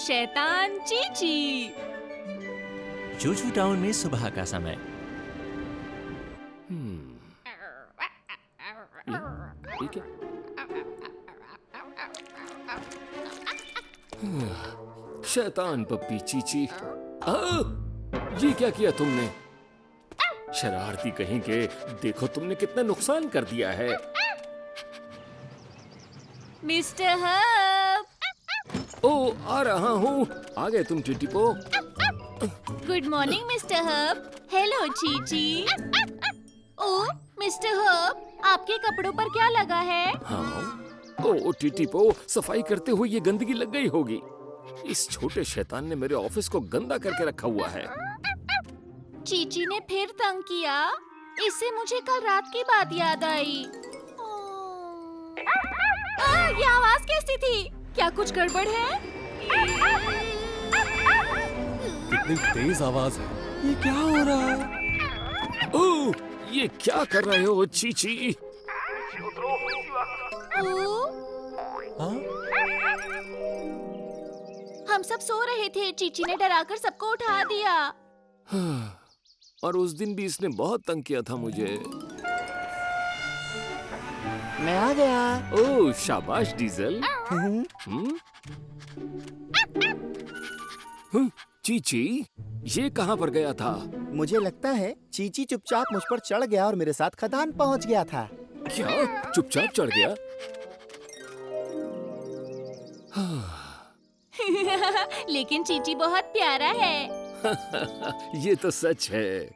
शैतान चीची। चूचू टाउन में सुबह का समय। ठीक है। शैतान पप्पी चीची, ये क्या किया तुमने? शरारती कहीं के, देखो तुमने कितना नुकसान कर दिया है। Mister hub. ओ, आ रहा हूँ। आ गए तुम Titipo. Good morning mister Hub. Hello Chichi. Oh mister hub, आपके कपड़ों पर क्या लगा है? हाँ, ओ टिटिपो, सफाई करते हुए ये गंदगी लग गई होगी। इस छोटे शैतान ने मेरे ऑफिस को गंदा करके रखा हुआ है। चीची ने फिर तंग किया। इससे मुझे कल रात की बात याद आई। ये आवाज कैसी थी? क्या कुछ गड़बड़ है? कितनी तेज आवाज है। ये क्या हो रहा है? ओह, ये क्या कर रहे हो चीची? हाँ? हम सब सो रहे थे, चीची ने डराकर सबको उठा दिया। और उस दिन भी इसने बहुत तंग किया था मुझे। मैं आ गया। ओह, शाबाश डीजल। चीची, ये कहाँ पर गया था? मुझे लगता है चीची चुपचाप मुझ पर चढ़ गया और मेरे साथ खदान पहुंच गया था। क्या? चुपचाप चढ़ गया? लेकिन चीची बहुत प्यारा है। ये तो सच है।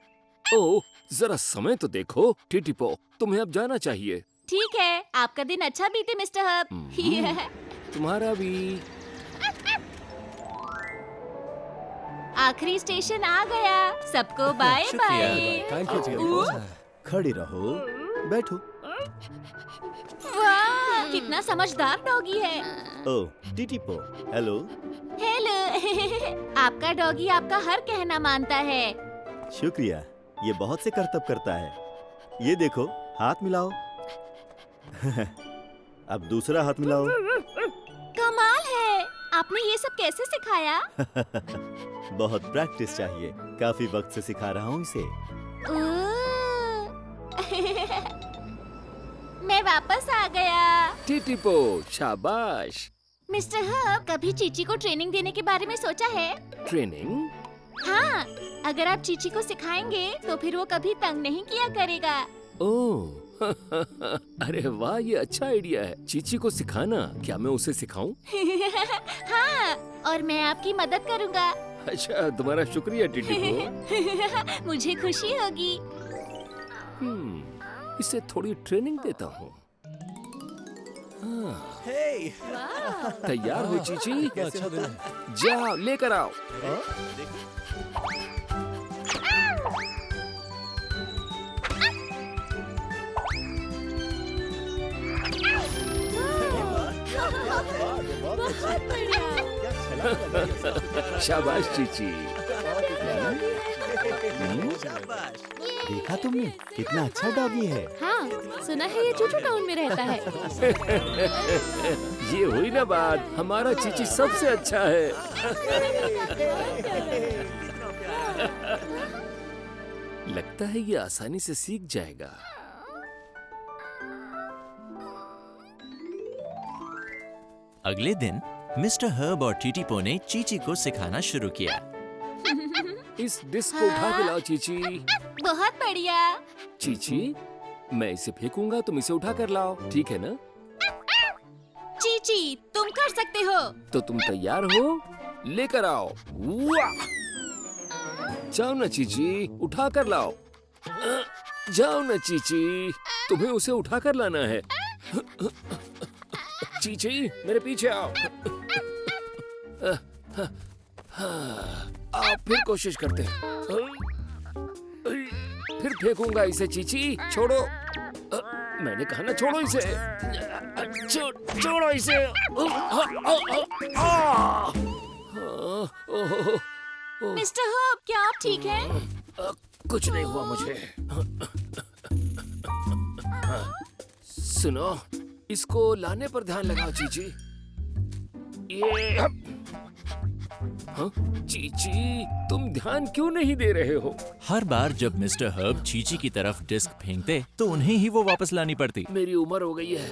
ओह, जरा समय तो देखो टिटिपो, तुम्हें अब जाना चाहिए। ठीक है, आपका दिन अच्छा बीते मिस्टर हब। तुम्हारा भी। आखिरी स्टेशन आ गया। सबको बाय बाय। खड़े रहो, बैठो। वाह, कितना समझदार डॉगी है। ओह, टिटिपो, हेलो। हेलो। आपका डॉगी आपका हर कहना मानता है। शुक्रिया, ये बहुत से करतब करता है। ये देखो, हाथ मिलाओ। अब दूसरा हाथ मिलाओ। कमाल है, आपने ये सब कैसे सिखाया? बहुत प्रैक्टिस चाहिए, काफी वक्त से सिखा रहा हूँ इसे। मैं वापस आ गया। टिटिपो, शाबाश। मिस्टर हब, कभी चीची को ट्रेनिंग देने के बारे में सोचा है? ट्रेनिंग? हाँ, अगर आप चीची को सिखाएंगे तो फिर वो कभी तंग नहीं किया करेगा। ओह, अरे वाह, ये अच्छा आइडिया है। चीची को सिखाना। क्या मैं उसे सिखाऊं? हाँ, और मैं आपकी मदद करूँगा। अच्छा, तुम्हारा शुक्रिया टिटिपो। मुझे खुशी होगी। इसे थोड़ी ट्रेनिंग देता हूँ। तैयार हो चीची? अच्छा दिन है। जाओ, लेकर आओ। बहुत बढ़िया। शाबाश चीची। देखा तुमने, कितना अच्छा डॉगी है। हाँ, सुना है ये चूचू टाउन में रहता है। ये हुई ना बात, हमारा चीची सबसे अच्छा है। लगता है ये आसानी से सीख जाएगा। अगले दिन मिस्टर हर्ब और टिटिपो ने चीची को सिखाना शुरू किया। इस डिस्क को उठा के लाओ चीची। बहुत बढ़िया। चीची, मैं इसे फेंकूंगा, तुम इसे उठा कर लाओ, ठीक है ना? चीची, तुम कर सकते हो। तो तुम तैयार हो? लेकर आओ। वाह! जाओ ना चीची, उठा कर लाओ। जाओ ना चीची, तुम्हें उसे उठा कर लाना है। चीची, मेरे पीछे आओ। आप फिर कोशिश करते हैं। फिर फेंकूंगा इसे चीची, छोड़ो। मैंने कहा ना, छोड़ो इसे। छोड़ो इसे। मिस्टर हब, क्या आप ठीक हैं? कुछ नहीं हुआ मुझे। सुनो, इसको लाने पर ध्यान लगाओ चीची। ये हाँ? चीची, तुम ध्यान क्यों नहीं दे रहे हो? हर बार जब मिस्टर हर्ब चीची की तरफ डिस्क फेंकते तो उन्हें ही वो वापस लानी पड़ती। मेरी उम्र हो गई है।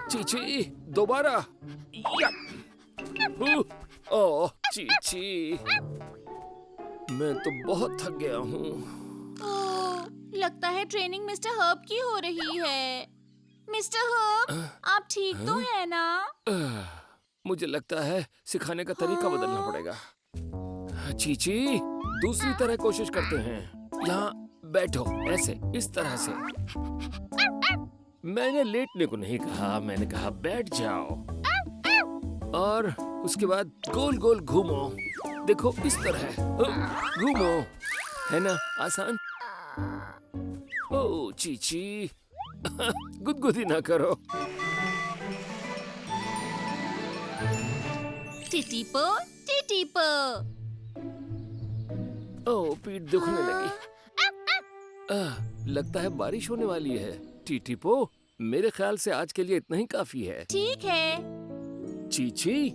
चीची, दोबारा। या। ओह, चीची, मैं तो बहुत थक गया हूँ। ओह, लगता है ट्रेनिंग मिस्टर हर्ब की हो रही है। मिस्टर हर्ब, आप ठीक तो है ना? मुझे लगता है सिखाने का तरीका बदलना पड़ेगा। चीची, दूसरी तरह कोशिश करते हैं। यहाँ बैठो, ऐसे, इस तरह से। मैंने लेटने को नहीं कहा, मैंने कहा बैठ जाओ। और उसके बाद गोल गोल घूमो। देखो, इस तरह घूमो। है ना आसान? ओ चीची, गुदगुदी ना करो। टिटीपो, टिटीपो। ओह, पीठ दुखने लगी। लगता है बारिश होने वाली है। टीटीपो, मेरे ख्याल से आज के लिए इतना ही काफी है। ठीक है। चीची,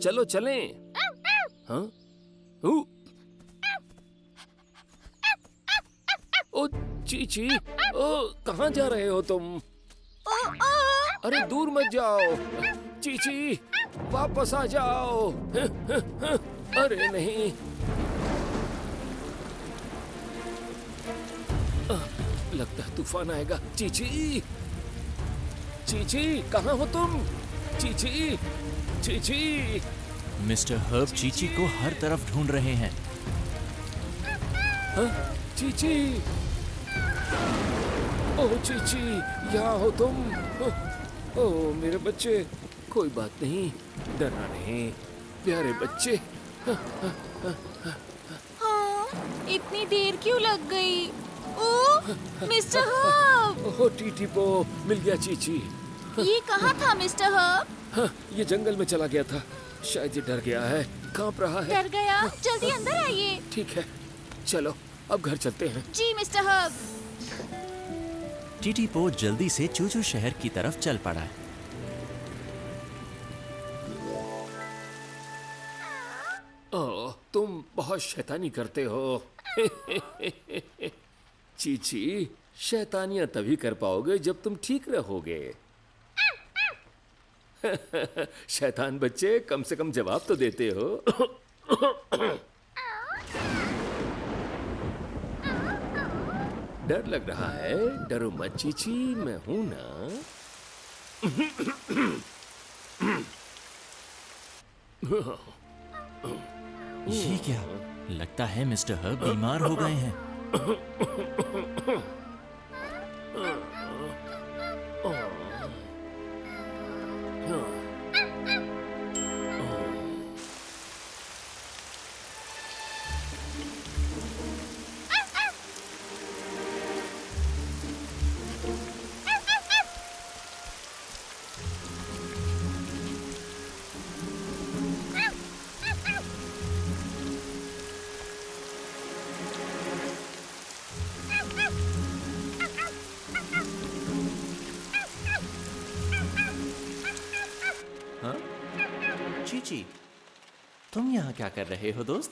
चलो चलें। हाँ? ओ चीची, ओ कहाँ जा रहे हो तुम? अरे दूर मत जाओ। चीची, वापस आ जाओ। अरे नहीं। लगता है तूफान आएगा। चीची, चीची, कहाँ हो तुम? चीची, चीची। मिस्टर हर्ब चीची को हर तरफ ढूंढ रहे हैं। हाँ? चीची, ओह चीची, यहाँ हो तुम? ओह मेरे बच्चे, कोई बात नहीं, डरना नहीं, प्यारे बच्चे। हाँ, इतनी देर क्यों लग गई? ओह, मिस्टर हर्ब, ओह टीटीपो, मिल गया चीची। ये कहाँ था मिस्टर हर्ब? हाँ, ये जंगल में चला गया था। शायद ये डर गया है, कांप रहा है। डर गया? जल्दी अंदर आइए। ठीक है, चलो अब घर चलते हैं। जी मिस्टर हर्ब। टीटीपो जल्दी से चूचू शहर की तरफ चल पड़ा। ओह, तुम बहुत शैतानी करते हो। चीची, शैतानियां तभी कर पाओगे जब तुम ठीक रहोगे। शैतान बच्चे, कम से कम जवाब तो देते हो। डर लग रहा है? डरो मत चीची, मैं हूं ना। ये क्या? लगता है मिस्टर हर्ब बीमार हो गए हैं। हाँ? चीची, तुम यहाँ क्या कर रहे हो दोस्त?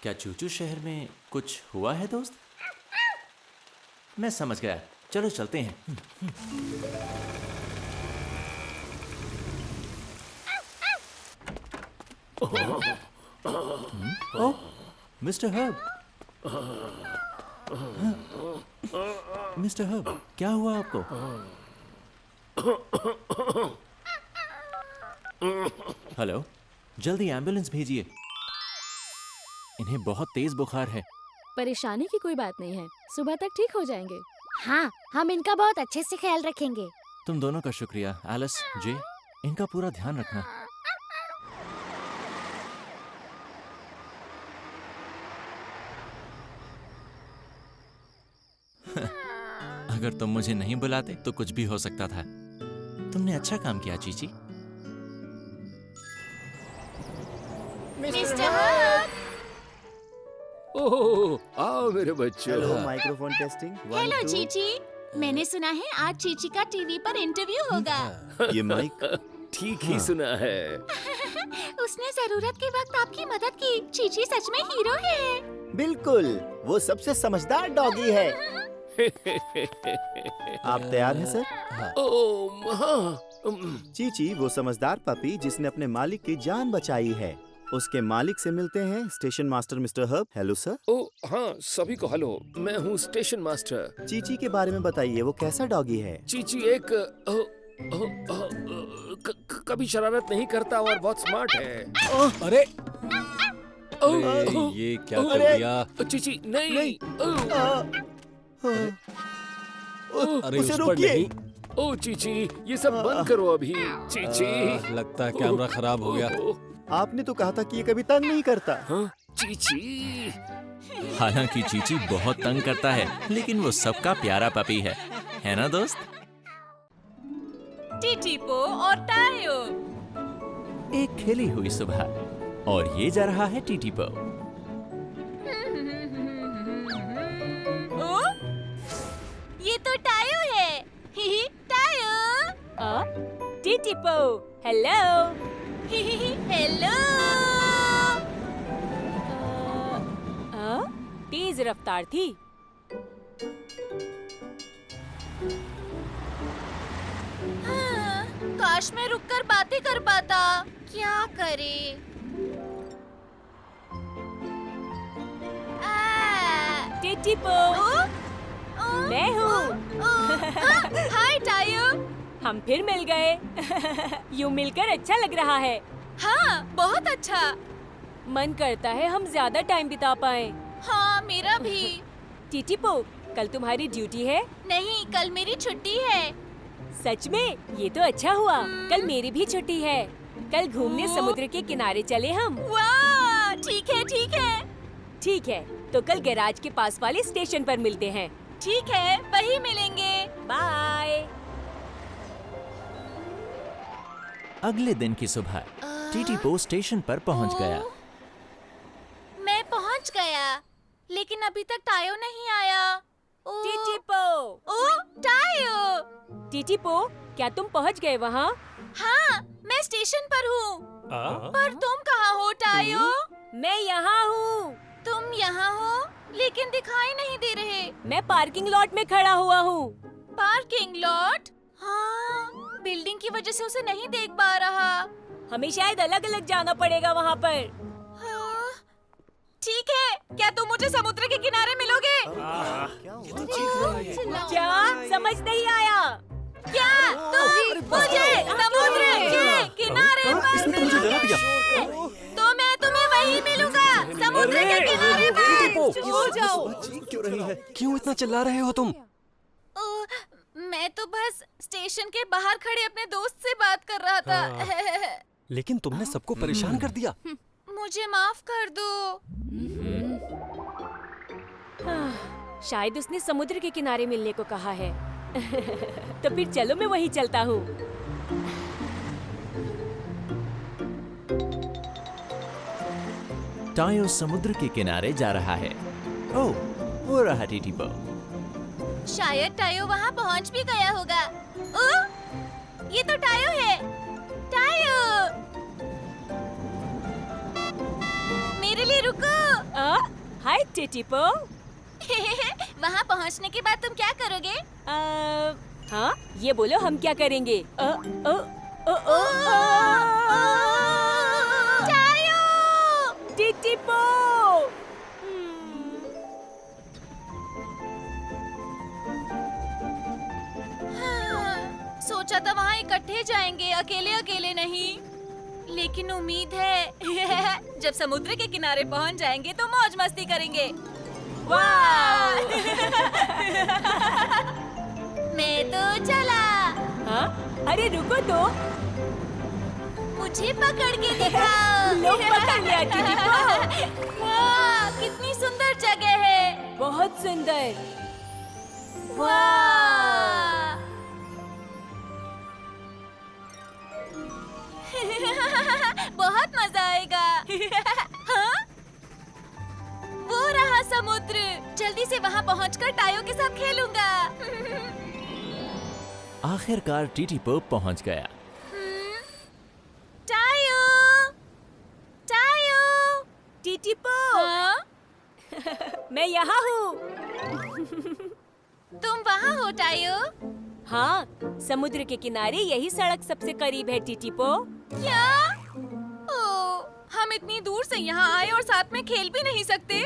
क्या चूचू शहर में कुछ हुआ है दोस्त? मैं समझ गया, चलो चलते हैं। ओह, मिस्टर हर्ब। मिस्टर हर्ब, क्या हुआ आपको? हेलो, जल्दी एम्बुलेंस भेजिए। इन्हें बहुत तेज बुखार है। परेशानी की कोई बात नहीं है, सुबह तक ठीक हो जाएंगे। हाँ, हम इनका बहुत अच्छे से ख्याल रखेंगे। तुम दोनों का शुक्रिया। एलिस, जे, इनका पूरा ध्यान रखना। अगर तुम मुझे नहीं बुलाते तो कुछ भी हो सकता था। तुमने अच्छा काम किया चीची। मिस्टर हर्ब, ओह, आओ मेरे बच्चों। Hello, microphone testing. Hello Chichi. मैंने सुना है आज चीची का टीवी पर इंटरव्यू होगा। ये माइक ठीक ही सुना है। उसने जरूरत के वक्त आपकी मदद की। चीची सच में हीरो है। बिल्कुल, वो सबसे समझदार डॉगी है। आप तैयार हैं सर? ओह हाँ। चीची वो समझदार पपी जिसने अपने मालिक की जान बचाई है। उसके मालिक से मिलते हैं station master mister Herb. Hello sir. Oh हाँ, सभी को हेलो। मैं हूँ स्टेशन मास्टर। चीची के बारे में बताइए, वो कैसा डॉगी है? चीची एक कभी शरारत नहीं करता और बहुत स्मार्ट है। अरे ओह, अरे, ओह, ये क्या ओह, कर दिया? चीची नहीं। ओह, अरे उसे उस पर रोकिए। नहीं। ओह चीची, ये सब बंद करो अभी। चीची लगता है कैमरा खराब हो गया। आपने तो कहा था कि ये कभी तंग नहीं करता। हाँ, चीची। हालांकि चीची बहुत तंग करता है, लेकिन वो सबका प्यारा पपी है ना दोस्त? टीटीपो और टायो। एक खिली हुई सुबह और ये जा रहा है टीटीपो। ओ, ये तो टायो है। ही टायो। टीटीपो, हेलो। हेलो। तेज रफ्तार थी। हाँ, काश मैं रुककर बातें कर पाता। क्या करे? टीटीपो, मैं हूँ। हाय टायो। हम फिर मिल गए। यूँ मिलकर अच्छा लग रहा है। हाँ, बहुत अच्छा। मन करता है हम ज्यादा टाइम बिता पाएं। हाँ, मेरा भी। टीटीपो, कल तुम्हारी ड्यूटी है? नहीं, कल मेरी छुट्टी है। सच में? ये तो अच्छा हुआ। कल मेरी भी छुट्टी है। कल घूमने समुद्र के किनारे चले हम। वाह, ठीक है, ठीक है। ठीक है, तो कल गैराज के पास वाले स्टेशन पर मिलते हैं। ठीक है, वहीं मिलेंगे। बाय। अगले दिन की सुबह टीटीपो स्टेशन पर पहुंच गया। मैं पहुंच गया, लेकिन अभी तक टायो नहीं आया। टीटीपो, ओ, टायो। टीटीपो, क्या तुम पहुंच गए वहाँ? हाँ, मैं स्टेशन पर हूँ। पर तुम कहाँ हो टायो? मैं यहाँ हूँ। तुम यहाँ हो, लेकिन दिखाई नहीं दे रहे। मैं पार्किंग लॉट में खड़ा हुआ हूँ। Parking lot? हाँ, बिल्डिंग की वजह से उसे नहीं देख पा रहा। हमें शायद अलग अलग जाना पड़ेगा वहाँ पर। हाँ, ठीक है, क्या तुम मुझे समुद्र के किनारे मिलोगे? क्या? समझ नहीं आया। क्या तुम मुझे समुद्र के किनारे पर मिलोगे? तो मैं तुम्हें वहीं मिलूंगा, समुद्र के किनारे पर। हो जाओ। क्यों रही है? क्यों इतना चिल्ला रहे हो तुम? ओ, मैं तो बस स्टेशन के बाहर खड़े अपने दोस्त से बात कर रहा था। लेकिन तुमने सबको परेशान कर दिया। मुझे माफ कर दो। शायद उसने समुद्र के किनारे मिलने को कहा है। तो फिर चलो मैं वहीं चलता हूँ। टायो समुद्र के किनारे जा रहा है। ओह, वो रहा टीटीपो। शायद टायो वहाँ पहुँच भी गया होगा। ओ, ये तो टायो है। टायो, मेरे लिए रुको। हाय टीटीपो। वहाँ पहुँचने के बाद तुम क्या करोगे? हाँ, ये बोलो हम क्या करेंगे? टायो! टीटीपो! सोचा था वहाँ इकट्ठे जाएंगे, अकेले अकेले नहीं। लेकिन उम्मीद है जब समुद्र के किनारे पहुँच जाएंगे तो मौज मस्ती करेंगे। वाह! मैं तो चला। हाँ? अरे रुको तो। मुझे पकड़ के दिखाओ। लो पकड़ लिया टीटीपो। वाह, कितनी सुंदर जगह है। बहुत सुंदर। वाह! बहुत मजा आएगा। हाँ? वो रहा समुद्र। जल्दी से वहाँ पहुँचकर टायो के साथ खेलूंगा। आखिरकार टीटीपो पहुंच गया। टायो, टायो, टीटीपो, हाँ? मैं यहाँ हूँ। तुम वहाँ हो टायो? हाँ, समुद्र के किनारे यही सड़क सबसे करीब है टीटीपो। क्या? ओ, हम इतनी दूर से यहाँ आए और साथ में खेल भी नहीं सकते?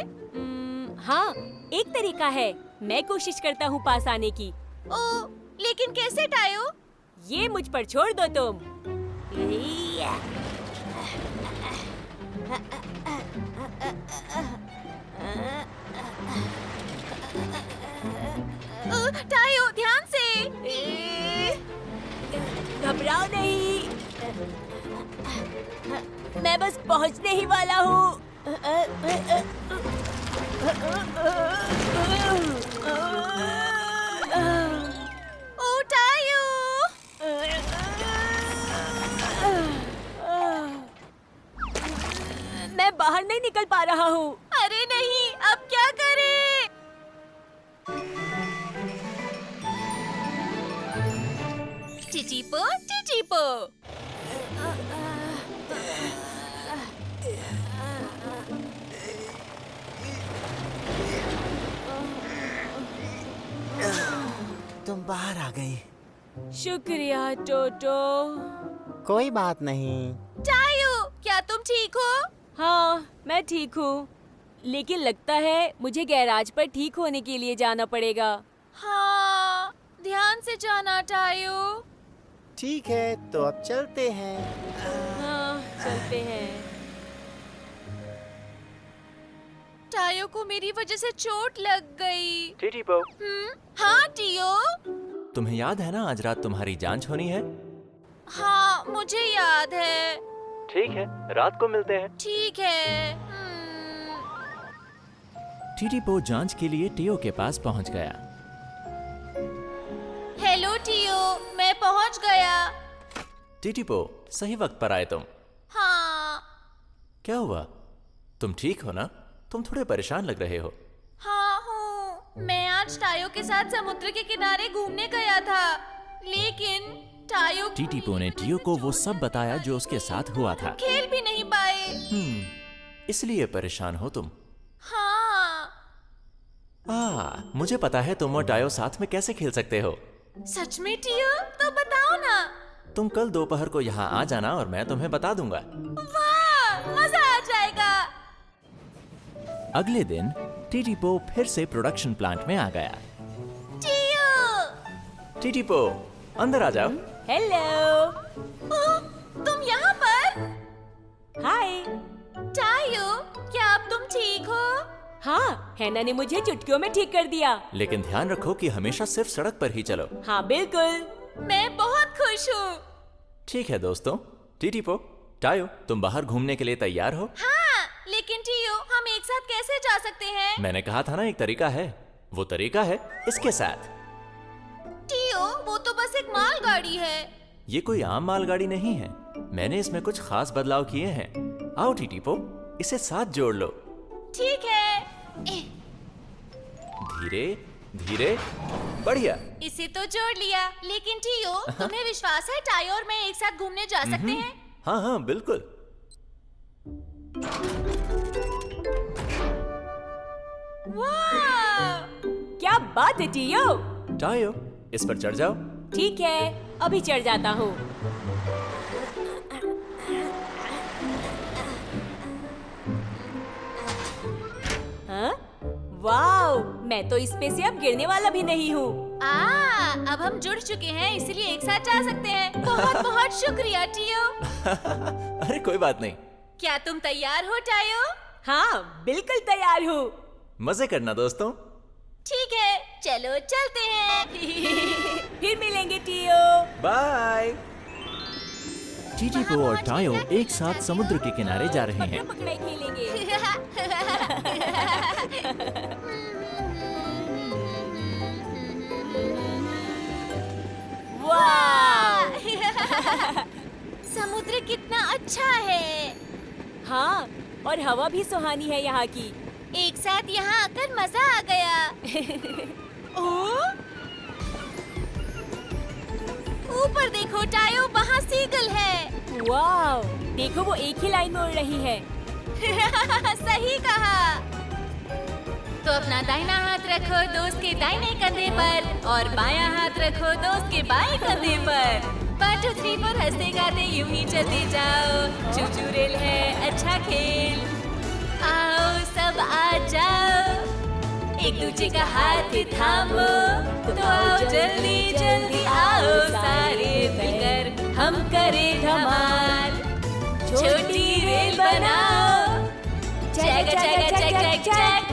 हाँ, एक तरीका है। मैं कोशिश करता हूँ पास आने की। ओ, लेकिन कैसे टायो? ये मुझ पर छोड़ दो तुम। टायो, ध्यान से। घबराओ नहीं, मैं बस पहुंचने ही वाला हूँ। ओ टायो, मैं बाहर नहीं निकल पा रहा हूँ। अरे नहीं, अब क्या करें? टीटीपो, टीटीपो। तुम बाहर आ गई। शुक्रिया टोटो। कोई बात नहीं। टायो, क्या तुम ठीक हो? हाँ, मैं ठीक हूँ, लेकिन लगता है मुझे गैराज पर ठीक होने के लिए जाना पड़ेगा। हाँ, ध्यान से जाना टायो। ठीक है, तो अब चलते हैं। हाँ, चलते हैं। टायो को मेरी वजह से चोट लग गई। टीटीपो, हाँ टियो। तुम्हें याद है ना आज रात तुम्हारी जांच होनी है? हाँ, मुझे याद है। ठीक है, रात को मिलते हैं। ठीक है। टीटीपो जांच के लिए टियो के पास पहुंच गया। हेलो टियो, मैं पहुंच गया। टीटीपो, सही वक्त पर आए तुम। हाँ। क्या हुआ? तुम ठीक हो ना? तुम थोड़े परेशान लग रहे हो। हाँ हूँ। मैं आज टायो के साथ समुद्र के किनारे घूमने गया था, लेकिन टायो टीटीपो ने टियो को वो सब बताया जो उसके साथ हुआ था। खेल भी नहीं पाए। इसलिए परेशान हो तुम। हाँ। मुझे पता है तुम और टायो साथ में कैसे खेल सकते हो। सच में टियो? तो बताओ ना। तुम कल दोपहर को यहाँ आ जाना और मैं तुम्हें बता दूंगा। वाह, मजा आ जाएगा। अगले दिन टीटीपो फिर से प्रोडक्शन प्लांट में आ गया। टियो। टीटीपो, अंदर आ जाओ। हेलो। ओह, तुम यहाँ पर? हाय। टायो, क्या अब तुम ठीक हो? हाँ, हैना ने मुझे चुटकियों में ठीक कर दिया। लेकिन ध्यान रखो कि हमेशा सिर्फ सड़क पर ही चलो। हाँ, बिल्कुल। मैं बहुत खुश हूँ। ठीक है दोस्तों। टीटीपो, टायो, तुम बाहर घूमने के लिए तैयार हो? हाँ, लेकिन टियो, हम एक साथ कैसे जा सकते हैं? मैंने कहा था ना एक तरीका है। वो तरीका है इसके साथ। टियो, वो तो बस एक मालगाड़ी है। ये कोई आम मालगाड़ी नहीं है। मैंने इसमें कुछ खास बदलाव किए हैं। आओ टीटीपो, इसे साथ जोड़ लो। ठीक है। धीरे धीरे, बढ़िया। इसे तो जोड़ लिया, लेकिन टियो, तुम्हें विश्वास है टायो और मैं एक साथ घूमने जा सकते हैं? हाँ हाँ, बिल्कुल। वाह! क्या बात है टियो। टायो, इस पर चढ़ जाओ। ठीक है, अभी चढ़ जाता हूँ। हाँ? वाओ, मैं तो इसमें से अब गिरने वाला भी नहीं हूँ। अब हम जुड़ चुके हैं, इसलिए एक साथ जा सकते हैं। बहुत बहुत शुक्रिया टियो। अरे कोई बात नहीं। क्या तुम तैयार हो टायो? हाँ, बिल्कुल तैयार हूँ। मजे करना दोस्तों। ठीक है, चलो चलते हैं। फिर मिलेंगे टियो। बाय। टीटीपो और टायो एक साथ समुद्र के किनारे जा रहे हैं। पकड़ाई खेलेंगे। वाह! समुद्र कितना अच्छा है। हाँ, और हवा भी सुहानी है यहाँ की। एक साथ यहाँ आकर मजा आ गया। ओह! ऊपर देखो टायो, वहाँ सीगल है। वाव, देखो वो एक ही लाइन में उड़ रही है। सही कहा। तो अपना दाहिना हाथ रखो दोस्त के दाहिने कंधे पर और बायां हाथ रखो दोस्त के बाएं कंधे पर। 1 2 3 4 हंसते गाते यूं ही चलते जाओ, चूचू रेल है अच्छा खेल। आओ सब आ जाओ, एक दूजे का हाथ थामो, तो आओ जल्दी जल्दी आओ, सारे मिलकर हम करें धमाल। छोटी रेल बनाओ, check check check check check,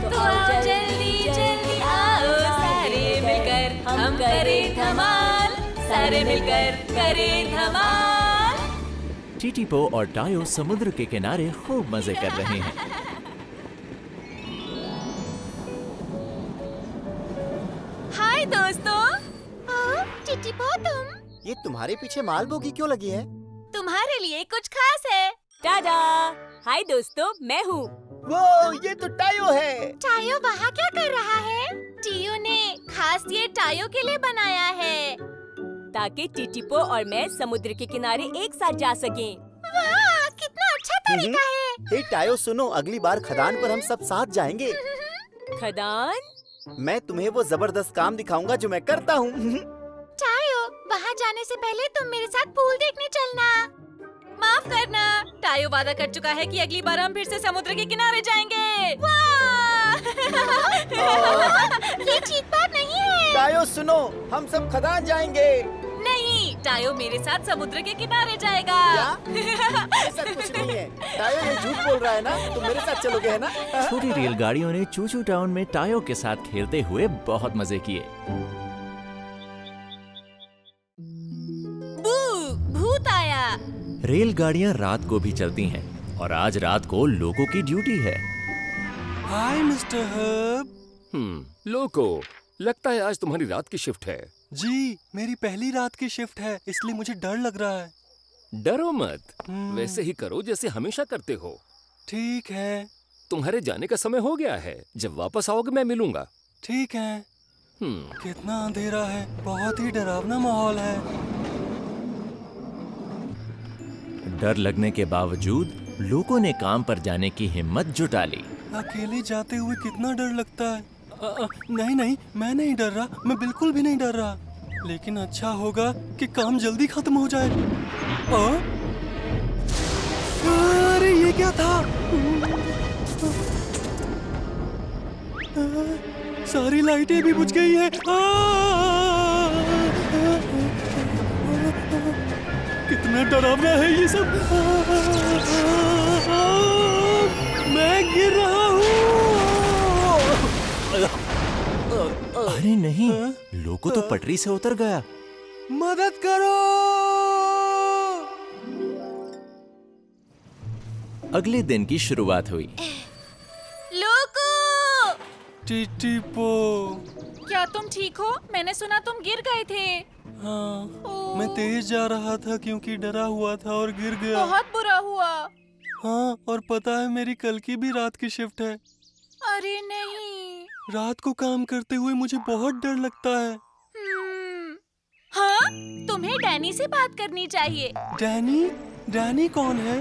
तो आओ जल्दी जल्दी आओ, सारे मिलकर हम करें धमाल, सारे मिलकर करें धमाल। टीटीपो और टायो समुद्र के किनारे खूब मजे कर रहे हैं। हाय दोस्तों। टिटीपो तुम? ये तुम्हारे पीछे माल बोगी क्यों लगी है? तुम्हारे लिए कुछ खास है। टाडा! हाय दोस्तों, मैं हूँ। वो ये तो टायो है। टायो वहाँ क्या कर रहा है? टियो ने खास ये टायो के लिए बनाया है, ताकि टिटीपो और मैं समुद्र के किनारे एक साथ जा सकें। वाह, कितना अच्छा तरीका है। हे टायो सुनो, अगली बार खदान पर हम सब साथ जाएंगे। खदान? मैं तुम्हें वो जबरदस्त काम दिखाऊंगा जो मैं करता हूँ। टायो, वहाँ जाने से पहले तुम मेरे साथ पूल देखने चलना। माफ करना, टायो वादा कर चुका है कि अगली बार हम फिर से समुद्र के किनारे जाएंगे। वाह! ये ठीक बात नहीं है। टायो सुनो, हम सब खदान जाएंगे। नहीं, टायो मेरे साथ समुद्र के किनारे जाएगा। क्या? ऐसा कुछ नहीं है। टायो ये झूठ बोल रहा है ना? तुम मेरे साथ चलोगे है ना? छोटी रेलगाड़ियों ने चूचू टाउन में टायो के साथ खेलते हुए बहुत मजे किए। भूत आया। रेलगाड़ियां रात को भी चलती हैं और आज रात को लोगों की ड्यूटी है। हाय मिस्टर हर्ब। लोको, लगता है आज तुम्हारी रात की शिफ्ट है। जी, मेरी पहली रात की शिफ्ट है, इसलिए मुझे डर लग रहा है। डरो मत, वैसे ही करो जैसे हमेशा करते हो। ठीक है। तुम्हारे जाने का समय हो गया है, जब वापस आओगे मैं मिलूंगा। ठीक है। कितना अंधेरा है, बहुत ही डरावना माहौल है। डर लगने के बावजूद लोगों ने काम पर जाने की हिम्मत जुटा ली। अकेले जाते हुए कितना डर लगता है। नहीं नहीं, मैं नहीं डर रहा, मैं बिल्कुल भी नहीं डर रहा। लेकिन अच्छा होगा कि काम जल्दी खत्म हो जाए। अरे ये क्या था? सारी लाइटें भी बुझ गई हैं। कितना डरावना है ये सब। मैं गिर रहा हूँ। अरे नहीं, लोको तो पटरी से उतर गया। मदद करो। अगले दिन की शुरुआत हुई। लोको! टिटीपो। क्या तुम ठीक हो? मैंने सुना तुम गिर गए थे। हाँ, मैं तेज जा रहा था क्योंकि डरा हुआ था और गिर गया। बहुत बुरा हुआ। हाँ, और पता है मेरी कल की भी रात की शिफ्ट है। अरे नहीं। रात को काम करते हुए मुझे बहुत डर लगता है। हाँ, तुम्हें डैनी से बात करनी चाहिए। डैनी? डैनी कौन है?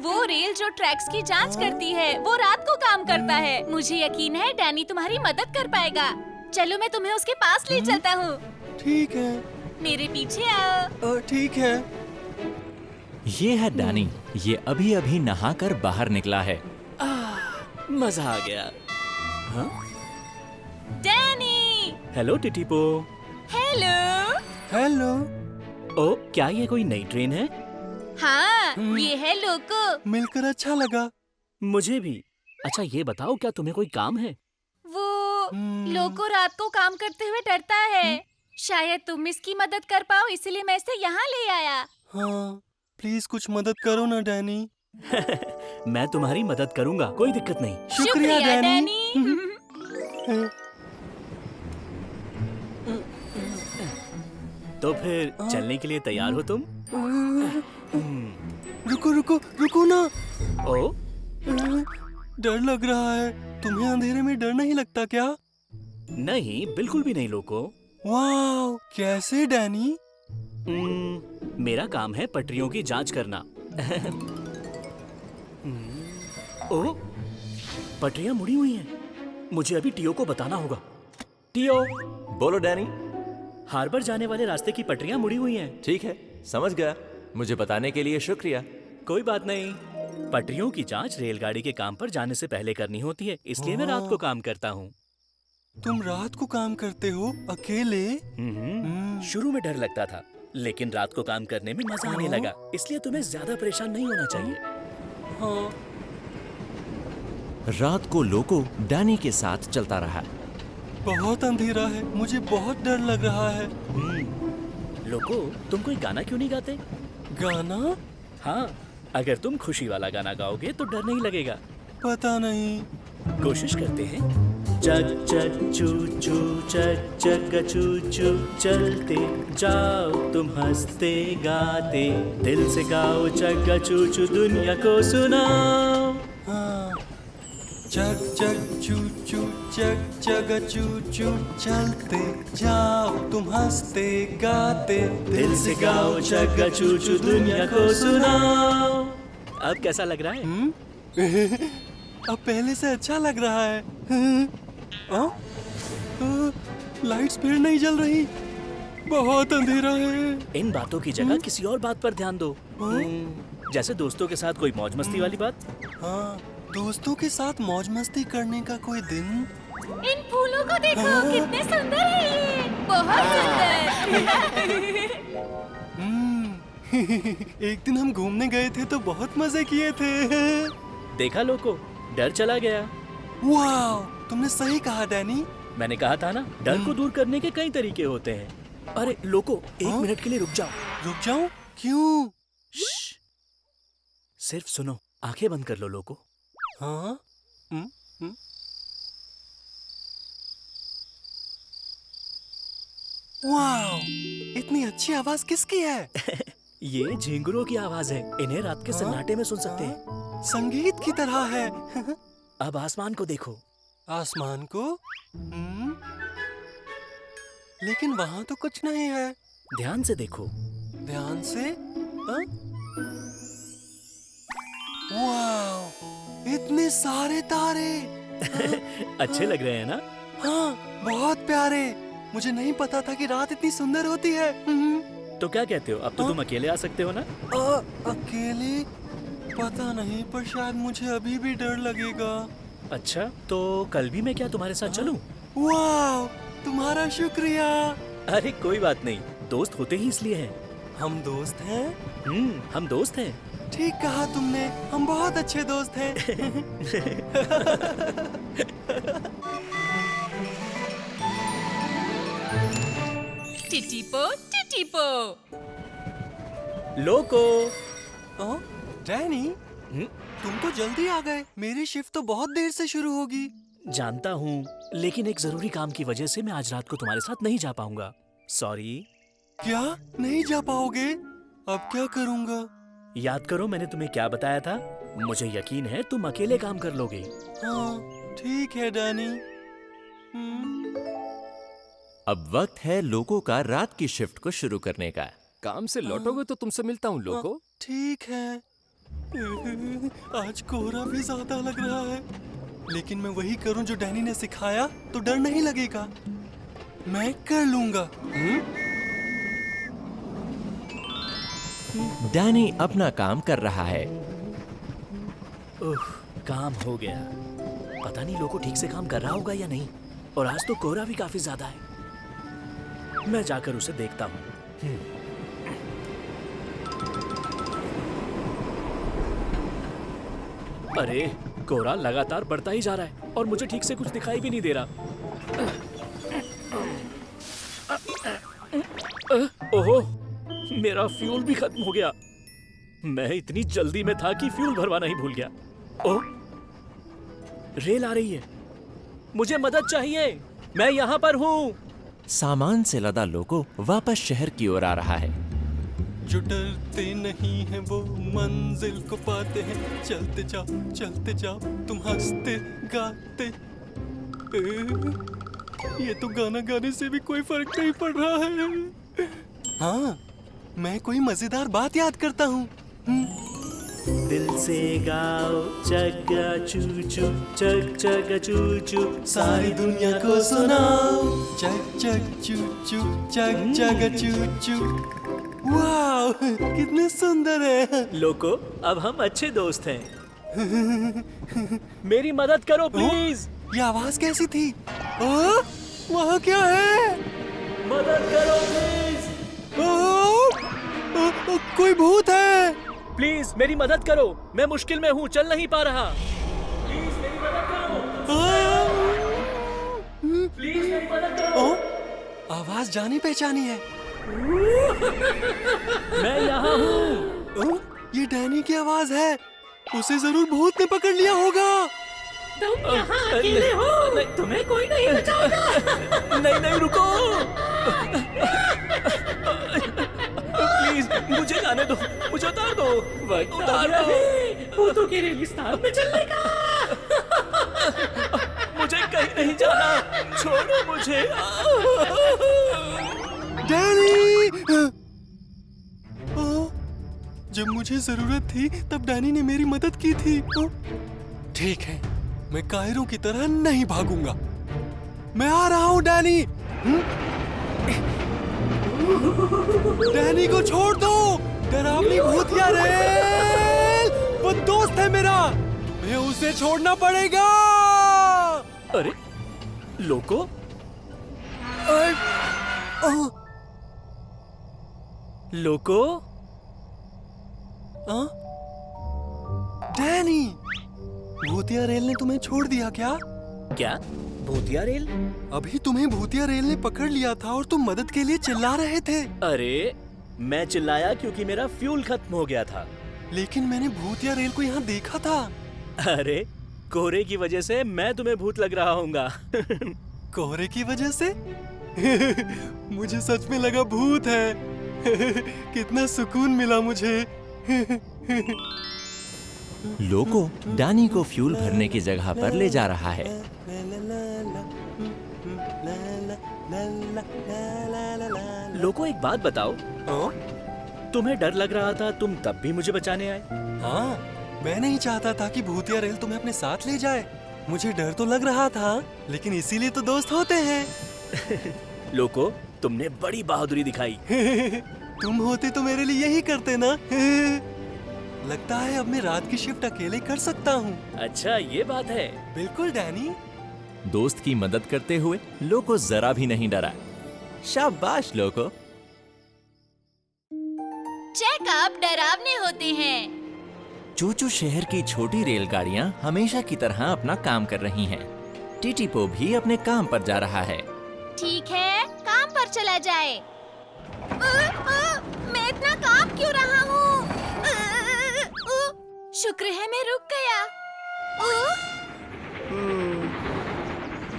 वो रेल जो ट्रैक्स की जांच करती है, वो रात को काम करता है। मुझे यकीन है डैनी तुम्हारी मदद कर पाएगा। चलो मैं तुम्हें उसके पास ले चलता हूँ। ठीक है। मेरे पीछे आओ। ठीक है। ये है डैनी, ये अभी अभी नहाकर बाहर निकला है। मजा आ गया। हाँ? डैनी! हेलो टिटीपो। हेलो। हेलो। ओ, क्या ये कोई नई ट्रेन है? हाँ, ये है लोको। मिलकर अच्छा लगा। मुझे भी। अच्छा ये बताओ, क्या तुम्हें कोई काम है? वो लोको रात को काम करते हुए डरता है। शायद तुम इसकी मदद कर पाओ, इसलिए मैं इसे यहाँ ले आया। हाँ, प्लीज कुछ मदद करो ना डैनी। मैं तुम्हारी मदद करूंगा, कोई दिक्कत नहीं। शुक्रिया डैनी। तो फिर चलने के लिए तैयार हो तुम? रुको रुको रुको ना। ओ, डर लग रहा है। तुम्हें अंधेरे में डर नहीं लगता क्या? नहीं, बिल्कुल भी नहीं लोको। वाह, कैसे डैनी? मेरा काम है पटरियों की जांच करना। ओह, पटरियां मुड़ी हुई हैं। मुझे अभी टियो को बताना होगा। टियो, बोलो डैनी। हार्बर जाने वाले रास्ते की पटरियां मुड़ी हुई हैं। ठीक है, समझ गया। मुझे बताने के लिए शुक्रिया। कोई बात नहीं। पटरियों की जांच रेलगाड़ी के काम पर जाने से पहले करनी होती है, इसलिए मैं रात को काम करता हूँ। तुम रात को काम करते हो अकेले? शुरू में डर लगता था, लेकिन रात को काम करने में मजा आने लगा, इसलिए तुम्हें ज्यादा परेशान नहीं होना चाहिए। हाँ। रात को लोको डैनी के साथ चलता रहा। बहुत अंधेरा है, मुझे बहुत डर लग रहा है। लोको, तुम कोई गाना क्यों नहीं गाते? गाना? हाँ, अगर तुम खुशी वाला गाना गाओगे तो डर नहीं लगेगा। पता नहीं। कोशिश करते हैं। चक चक चू चू, चक चक चू चू, चलते जाओ तुम हंसते गाते, दिल से गाओ चक चू चू, दुनिया को सुनाओ। हाँ। चक चक चू चू, चक चक चू चू, चलते जाओ तुम हंसते गाते, दिल से गाओ चक चू चू, दुनिया को सुनाओ। अब कैसा लग रहा है? अब पहले से अच्छा लग रहा है। लाइट्स फिर नहीं जल रही, बहुत अंधेरा है। इन बातों की जगह किसी और बात पर ध्यान दो। जैसे दोस्तों के साथ कोई मौज मस्ती वाली बात। हाँ, दोस्तों के साथ मौज मस्ती करने का कोई दिन। इन फूलों को देखो, कितने सुंदर है ये, बहुत सुंदर। एक दिन हम घूमने गए थे तो बहुत मजे किए थे। देखा लोको, डर चला गया। वाह, तुमने सही कहा डैनी। मैंने कहा था ना, डर को दूर करने के कई तरीके होते हैं। अरे लोको, एक मिनट के लिए रुक जाओ। रुक जाऊं? क्यों? श्श, सिर्फ सुनो, आंखें बंद कर लो लोको। हाँ? वाह, इतनी अच्छी आवाज किसकी है? ये झिंगुरों की आवाज है। इन्हें रात के सन्नाटे में सुन सकते हैं। संगीत की तरह है। अब आसमान को देखो। आसमान को? लेकिन वहाँ तो कुछ नहीं है। ध्यान से देखो। ध्यान से? वाह, इतने सारे तारे। अच्छे लग रहे हैं ना? हाँ, बहुत प्यारे। मुझे नहीं पता था कि रात इतनी सुंदर होती है। तो क्या कहते हो, अब तो तुम अकेले आ सकते हो ना? अकेले? पता नहीं, पर शायद मुझे अभी भी डर लगेगा। अच्छा, तो कल भी मैं क्या तुम्हारे साथ चलूं? वाह, तुम्हारा शुक्रिया। अरे कोई बात नहीं, दोस्त होते ही इसलिए हैं। हम दोस्त हैं? हम दोस्त हैं। ठीक कहा तुमने, हम बहुत अच्छे दोस्त हैं। टिटिपो टिटिपो। लोको। डैनी, तुम तो जल्दी आ गए। मेरी शिफ्ट तो बहुत देर से शुरू होगी। जानता हूँ, लेकिन एक जरूरी काम की वजह से मैं आज रात को तुम्हारे साथ नहीं जा पाऊंगा। सॉरी। क्या? नहीं जा पाओगे? अब क्या करूँगा? याद करो मैंने तुम्हें क्या बताया था। मुझे यकीन है तुम अकेले काम कर लोगे। हाँ, ठीक है डैनी। अब वक्त है लोको का रात की शिफ्ट को शुरू करने का। काम से लौटोगे तो तुमसे मिलता हूँ लोको। ठीक है। आज कोहरा भी ज्यादा लग रहा है, लेकिन मैं वही करूं जो डैनी ने सिखाया तो डर नहीं लगेगा। मैं कर लूंगा। डैनी अपना काम कर रहा है। काम हो गया। पता नहीं लोको ठीक से काम कर रहा होगा या नहीं। और आज तो कोहरा भी काफी ज्यादा है। मैं जाकर उसे देखता हूँ। अरे, कोहरा लगातार बढ़ता ही जा रहा है और मुझे ठीक से कुछ दिखाई भी नहीं दे रहा। ओहो, मेरा फ्यूल भी खत्म हो गया। मैं इतनी जल्दी में था कि फ्यूल भरवाना ही भूल गया। ओह, रेल आ रही है। मुझे मदद चाहिए। मैं यहाँ पर हूँ। सामान से लदा लोको वापस शहर की ओर आ रहा है। जो डरते नहीं हैं वो मंजिल को पाते हैं। चलते जाओ तुम हंसते गाते। ये तो गाना गाने से भी कोई फर्क नहीं पड़ रहा है। हाँ, मैं कोई मजेदार बात याद करता हूँ। दिल से गाओ चग्गा चू चू, चग चग्गा चू चू, सारी दुनिया को सुनाओ, चग चग चू चू, चग चग चू चू। वाह, कितने सुंदर है। लोको, अब हम अच्छे दोस्त हैं। मेरी मदद करो प्लीज। ये आवाज कैसी थी? ओ, वहाँ क्या है? मदद करो प्लीज। कोई भूत है। प्लीज मेरी मदद करो, मैं मुश्किल में हूँ, चल नहीं पा रहा। प्लीज मेरी मदद करो। प्लीज मेरी मदद करो। आवाज जानी पहचानी है। मैं यहाँ हूँ। ये डैनी की आवाज है। उसे जरूर भूत ने पकड़ लिया होगा। तुम यहाँ अकेले हो, तुम्हें कोई नहीं बचाएगा। नहीं नहीं रुको, प्लीज मुझे जाने दो, मुझे उतार दो, उतार दो। भूतों के रेगिस्तान में चलने का। मुझे कहीं नहीं जाना, छोड़ो मुझे। डैनी! जब मुझे जरूरत थी तब डैनी ने मेरी मदद की थी। ठीक है, मैं कायरों की तरह नहीं भागूंगा। मैं आ रहा हूँ डैनी। डैनी को छोड़ दो। डरावनी भूतिया रेल, वो दोस्त है मेरा, तुम्हें उसे छोड़ना पड़ेगा। अरे लोको, लोको, डैनी, भूतिया रेल ने तुम्हें छोड़ दिया क्या? क्या भूतिया रेल? अभी तुम्हें भूतिया रेल ने पकड़ लिया था और तुम मदद के लिए चिल्ला रहे थे। अरे मैं चिल्लाया क्योंकि मेरा फ्यूल खत्म हो गया था। लेकिन मैंने भूतिया रेल को यहाँ देखा था। अरे कोहरे की वजह से मैं तुम्हें भूत लग रहा हूँगा। कोहरे की वजह से? मुझे सच में लगा भूत है। कितना सुकून मिला मुझे। लोको डैनी को फ्यूल भरने की जगह पर ले जा रहा है। लोको एक बात बताओ, तुम्हें डर लग रहा था, तुम तब भी मुझे बचाने आए? हाँ, मैं नहीं चाहता था कि भूतिया रेल तुम्हें अपने साथ ले जाए। मुझे डर तो लग रहा था, लेकिन इसीलिए तो दोस्त होते हैं। लोको, तुमने बड़ी बहादुरी दिखाई। तुम होते तो मेरे लिए यही करते ना। लगता है अब मैं रात की शिफ्ट अकेले कर सकता हूँ। अच्छा ये बात है। बिल्कुल डैनी। दोस्त की मदद करते हुए लोको जरा भी नहीं डरा। शाबाश लोको। चेकअप डरावने होते हैं। चूचू शहर की छोटी रेलगाड़ियां हमेशा की तरह अपना काम कर रही हैं। टीटीपो भी अपने काम पर जा रहा है। ठीक है, काम पर चला जाए। मैं इतना काम क्यों रहा हूँ? शुक्र है मैं रुक गया।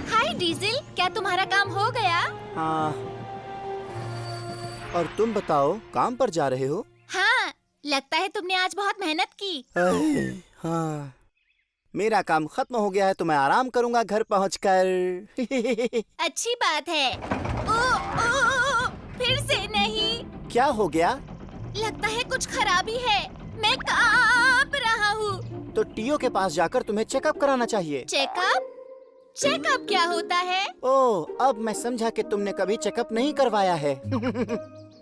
हाय डीजल, क्या तुम्हारा काम हो गया? हाँ। और तुम बताओ, काम पर जा रहे हो? हाँ, लगता है तुमने आज बहुत मेहनत की। हाँ, मेरा काम खत्म हो गया है तो मैं आराम करूंगा घर पहुंचकर। अच्छी बात है। फिर से नहीं। क्या हो गया? लगता है कुछ खराबी है। मैं कांप रहा हूँ। तो टीओ के पास जाकर तुम्हें चेकअप कराना चाहिए। चेकअप? चेकअप क्या होता है? ओह, अब मैं समझा कि तुमने कभी चेकअप नहीं करवाया है।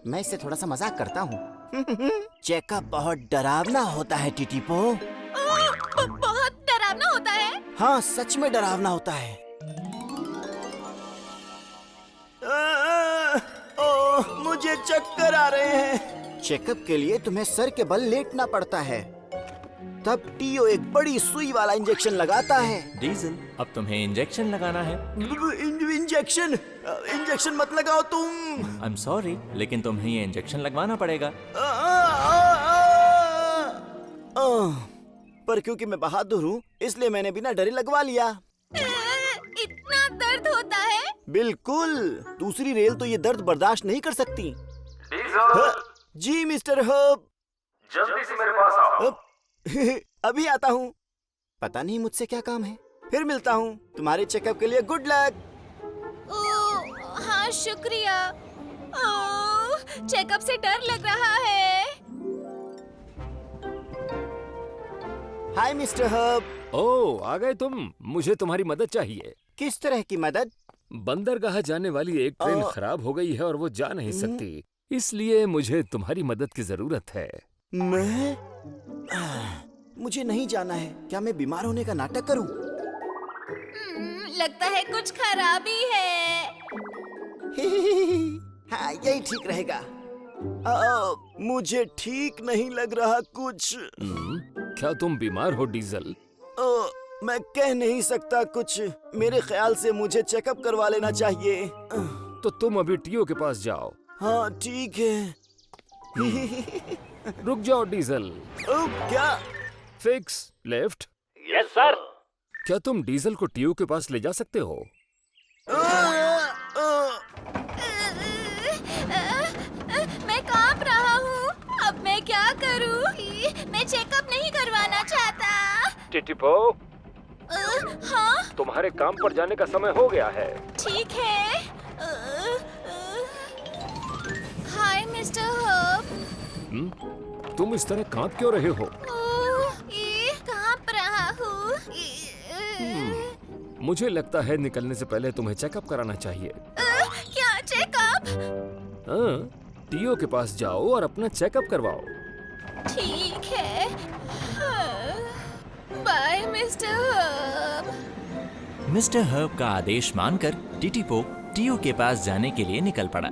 मैं इससे थोड़ा सा मजाक करता हूँ। चेकअप बहुत डरावना होता है टीटीपो। बहुत डरावना होता है? हाँ, सच में डरावना होता है। ओह, मुझे चक्कर आ रहे हैं। चेकअप के लिए तुम्हें सर के बल लेटना पड़ता है। तब टीओ एक बड़ी सुई वाला इंजेक्शन लगाता है। डीजल, अब तुम्हें इंजेक्शन लगाना है। इंजेक्शन? इंजेक्शन मत लगाओ तुम। आई एम सॉरी, लेकिन तुम्हें ये इंजेक्शन लगवाना पड़ेगा। पर क्योंकि मैं बहादुर हूँ, इसलिए मैंने बिना डरे लगवा लिया। इतना दर्द होता है? बिल्कुल, दूसरी रेल तो ये दर्द बर्दाश्त नहीं कर सकती। जी मिस्टर हब, जल्दी से मेरे पास आओ। अभी आता हूँ। पता नहीं मुझसे क्या काम है। फिर मिलता हूँ। तुम्हारे चेकअप के लिए गुड लक। हाँ शुक्रिया। चेकअप से डर लग रहा है। हाय मिस्टर हर्ब। ओह, आ गए तुम। मुझे तुम्हारी मदद चाहिए। किस तरह की मदद? बंदरगाह जाने वाली एक ट्रेन खराब हो गई है और वो जा नहीं सकती, इसलिए मुझे तुम्हारी मदद की जरूरत है। मैं? मुझे नहीं जाना है। क्या मैं बीमार होने का नाटक करूं? लगता है कुछ खराबी है। हाँ, यही ठीक रहेगा। मुझे ठीक नहीं लग रहा कुछ। क्या तुम बीमार हो डीजल? मैं कह नहीं सकता कुछ। मेरे ख्याल से मुझे चेकअप करवा लेना चाहिए। तो तुम अभी टीओ के पास जाओ। हाँ ठीक है। रुक जाओ डीजल। क्या? Fix left. Yes sir. क्या तुम डीजल को टीओ के पास ले जा सकते हो? मैं कांप रहा हूँ। अब मैं क्या करूँ? मैं चेकअप नहीं करवाना चाहता। टिटिपो, हाँ तुम्हारे काम पर जाने का समय हो गया है। ठीक है। हाय मिस्टर हर्ब। तुम इस तरह कांप क्यों रहे हो? कांप रहा हूँ। मुझे लगता है निकलने से पहले तुम्हें चेकअप कराना चाहिए। क्या चेकअप? हाँ, टीओ के पास जाओ और अपना चेकअप करवाओ। ठीक है। Bye mister Herb. Mister Herb का आदेश मानकर टिटिपो टीओ के पास जाने के लिए निकल पड़ा।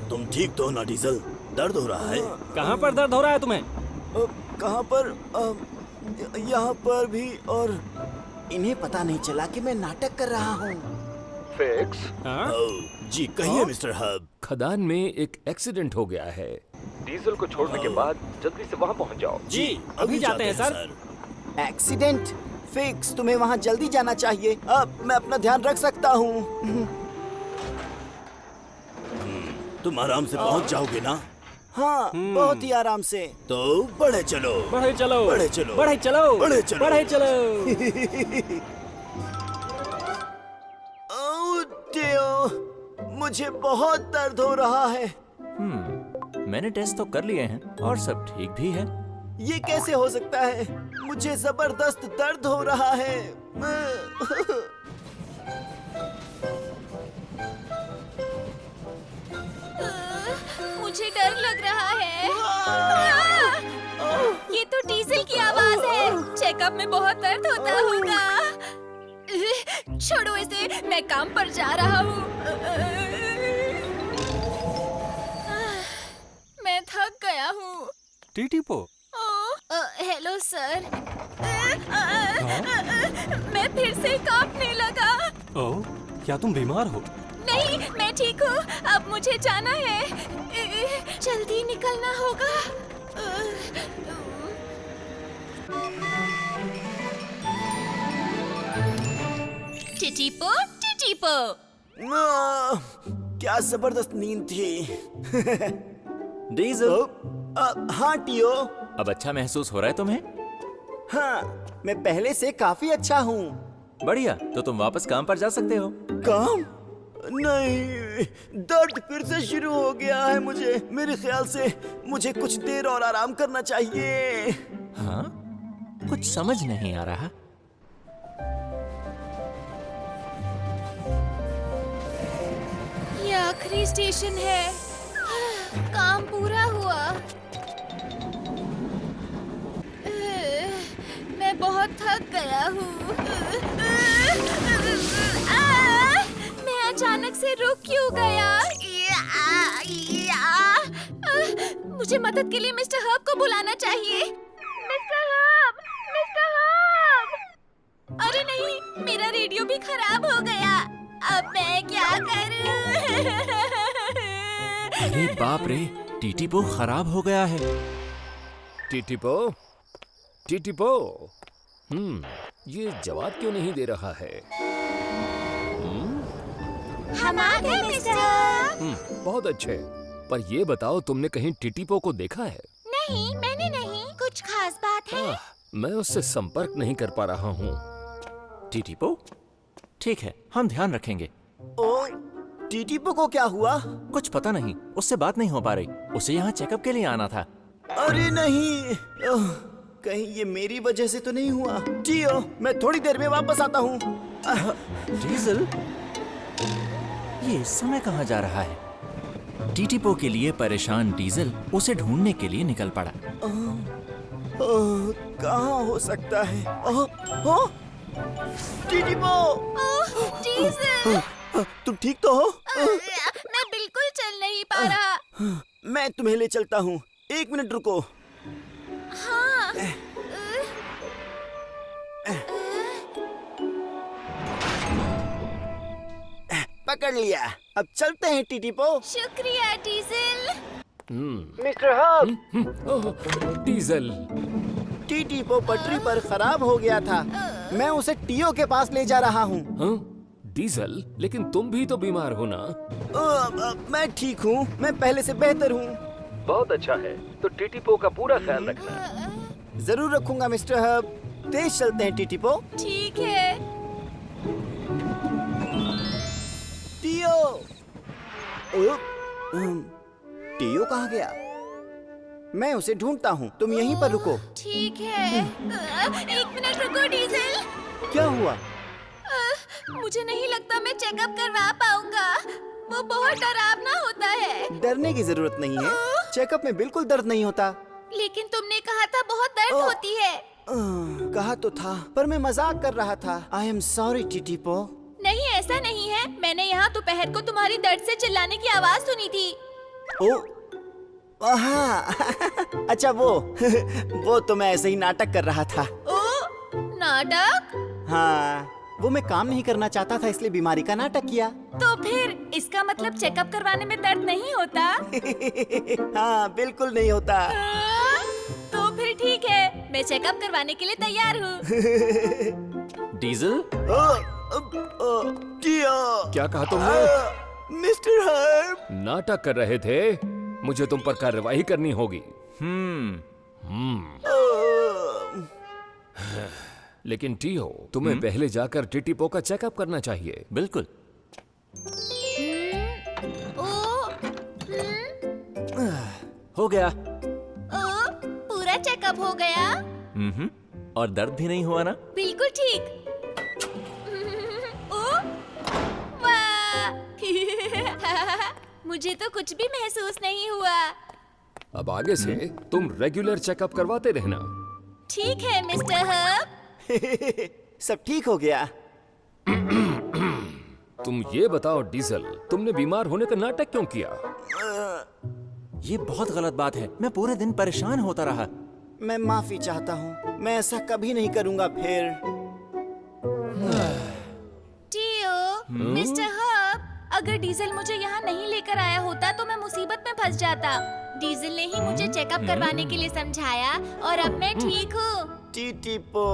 तुम ठीक तो हो ना डीजल? दर्द हो रहा है? कहाँ पर दर्द हो रहा है तुम्हें? कहाँ पर? यहाँ पर भी। और इन्हें पता नहीं चला कि मैं नाटक कर रहा हूँ। फिक्स। जी कहिए मिस्टर हर्ब। खदान में एक एक्सीडेंट हो गया है। डीजल को छोड़ने के बाद जल्दी से वहाँ पहुँच जाओ। जी अभी जाते हैं सर। एक्सीडेंट? फिक्स, तुम्हें वहाँ जल्दी जाना चाहिए। अब मैं अपना ध्यान रख सकता हूँ। तुम आराम से पहुंच जाओगे ना? हाँ, बहुत ही आराम से। तो बढ़े चलो। बढ़े चलो। बढ़े चलो। बढ़े चलो। बढ़े चलो। बढ़े चलो। ओह टियो, मुझे बहुत दर्द हो रहा है। मैंने टेस्ट तो कर लिए हैं और सब ठीक भी है। ये कैसे हो सकता है? मुझे जबरदस्त दर्द हो रहा है। मुझे डर लग रहा है। ये तो डीजल की आवाज है। चेकअप में बहुत दर्द होता होगा। छोड़ो इसे, मैं काम पर जा रहा हूँ। मैं थक गया हूँ। टिटिपो, हेलो सर। मैं फिर से कांपने लगा। ओह, क्या तुम बीमार हो? नहीं, मैं ठीक हूँ। अब मुझे जाना है। जल्दी निकलना होगा। टिटिपो, टिटिपो। क्या जबरदस्त नींद थी। डीजल, हाँ टियो। अब अच्छा महसूस हो रहा है तुम्हें? हाँ, मैं पहले से काफी अच्छा हूँ। बढ़िया, तो तुम वापस काम पर जा सकते हो। काम? नहीं, दर्द फिर से शुरू हो गया है। मुझे मेरे ख्याल से मुझे कुछ देर और आराम करना चाहिए। हाँ, कुछ समझ नहीं आ रहा। ये आखिरी स्टेशन है। काम पूरा हुआ। मैं बहुत थक गया हूँ। मैं अचानक से रुक क्यों गया? मुझे मदद के लिए मिस्टर हर्ब को बुलाना चाहिए। Mister Herb! Mister herb! अरे नहीं, मेरा रेडियो भी खराब हो गया। अब मैं क्या करूं? अरे बाप रे, टिटिपो खराब हो गया है। टिटिपो, टिटिपो। ये जवाब क्यों नहीं दे रहा है? हम आ गए मिस्टर। बहुत अच्छे। पर ये बताओ, तुमने कहीं टिटिपो को देखा है? नहीं, मैंने नहीं। कुछ खास बात है? मैं उससे संपर्क नहीं कर पा रहा हूँ। टिटिपो, ठीक है, हम ध्यान रखेंगे। ओ, टीटीपो को क्या हुआ? कुछ पता नहीं, उससे बात नहीं हो पा रही। उसे यहाँ चेकअप के लिए आना था। अरे नहीं, कहीं ये मेरी वजह से तो नहीं हुआ? टियो, मैं थोड़ी देर में वापस आता हूँ। डीजल, ये इस समय कहाँ जा रहा है? टीटीपो के लिए परेशान डीजल उसे ढूंढने के लिए निकल पड़ा। कहाँ हो सकता है? टीटीपो, डीजल, तुम ठीक तो हो? मैं बिल्कुल चल नहीं पा रहा। मैं तुम्हें ले चलता हूँ, 1 मिनट रुको। हाँ। पकड़ लिया। अब चलते हैं टीटीपो। शुक्रिया डीजल। मिस्टर हब, डीजल, टीटीपो पटरी पर खराब हो गया था। मैं उसे टीओ के पास ले जा रहा हूँ। हाँ? डीजल, लेकिन तुम भी तो बीमार हो ना? मैं ठीक हूँ, मैं पहले से बेहतर हूँ। बहुत अच्छा है, तो टीटीपो का पूरा ख्याल रखना। जरूर रखूंगा मिस्टर हब। तेज चलते हैं टीटीपो। ठीक है। टीओ, टीओ कहाँ गया? मैं उसे ढूंढता हूँ, तुम यहीं पर रुको। ठीक है। 1 मिनट रुको डीजल। क्या हुआ? मुझे नहीं लगता मैं चेकअप करवा पाऊंगा। वो बहुत डरावना होता है। डरने की जरूरत नहीं है, चेकअप में बिल्कुल दर्द नहीं होता। लेकिन तुमने कहा था बहुत दर्द होती है। कहा तो था, पर मैं मजाक कर रहा था। I am sorry टीटीपो। नहीं, ऐसा नहीं है। मैंने यहाँ दोपहर को तुम्हारी दर्द से चिल्लाने की आवाज सुनी थी। हाँ। अच्छा वो तो मैं ऐसे ही नाटक कर रहा था। ओ, नाटक? हाँ, वो मैं काम नहीं करना चाहता था, इसलिए बीमारी का नाटक किया। तो फिर इसका मतलब चेकअप करवाने में दर्द नहीं होता? हाँ, बिल्कुल नहीं होता। तो फिर ठीक है, मैं चेकअप करवाने के लिए तैयार हूँ। डीजल, टियो, क्या कहा तुमने? मिस्टर हर्ब, नाटक कर रहे थे? मुझे तुम पर कार्रवाई करनी होगी। लेकिन टीओ, तुम्हें पहले जाकर टीटीपो का चेकअप करना चाहिए। बिल्कुल। हो गया। पूरा चेकअप हो गया? और दर्द भी नहीं हुआ ना? बिल्कुल ठीक। ओ, वाह! मुझे तो कुछ भी महसूस नहीं हुआ। अब आगे से तुम रेगुलर चेकअप करवाते रहना। ठीक है मिस्टर हब। सब ठीक हो गया। तुम ये बताओ डीजल, तुमने बीमार होने का नाटक क्यों किया? ये बहुत गलत बात है। मैं पूरे दिन परेशान होता रहा। मैं माफी चाहता हूँ, मैं ऐसा कभी नहीं करूँगा फिर। टियो, मिस्टर हब, अगर डीजल मुझे यहाँ नहीं लेकर आया होता तो मैं मुसीबत में फंस जाता। डीजल ने ही मुझे चेकअप करवाने के लिए समझाया और अब मैं ठीक हूँ। टीटीपो,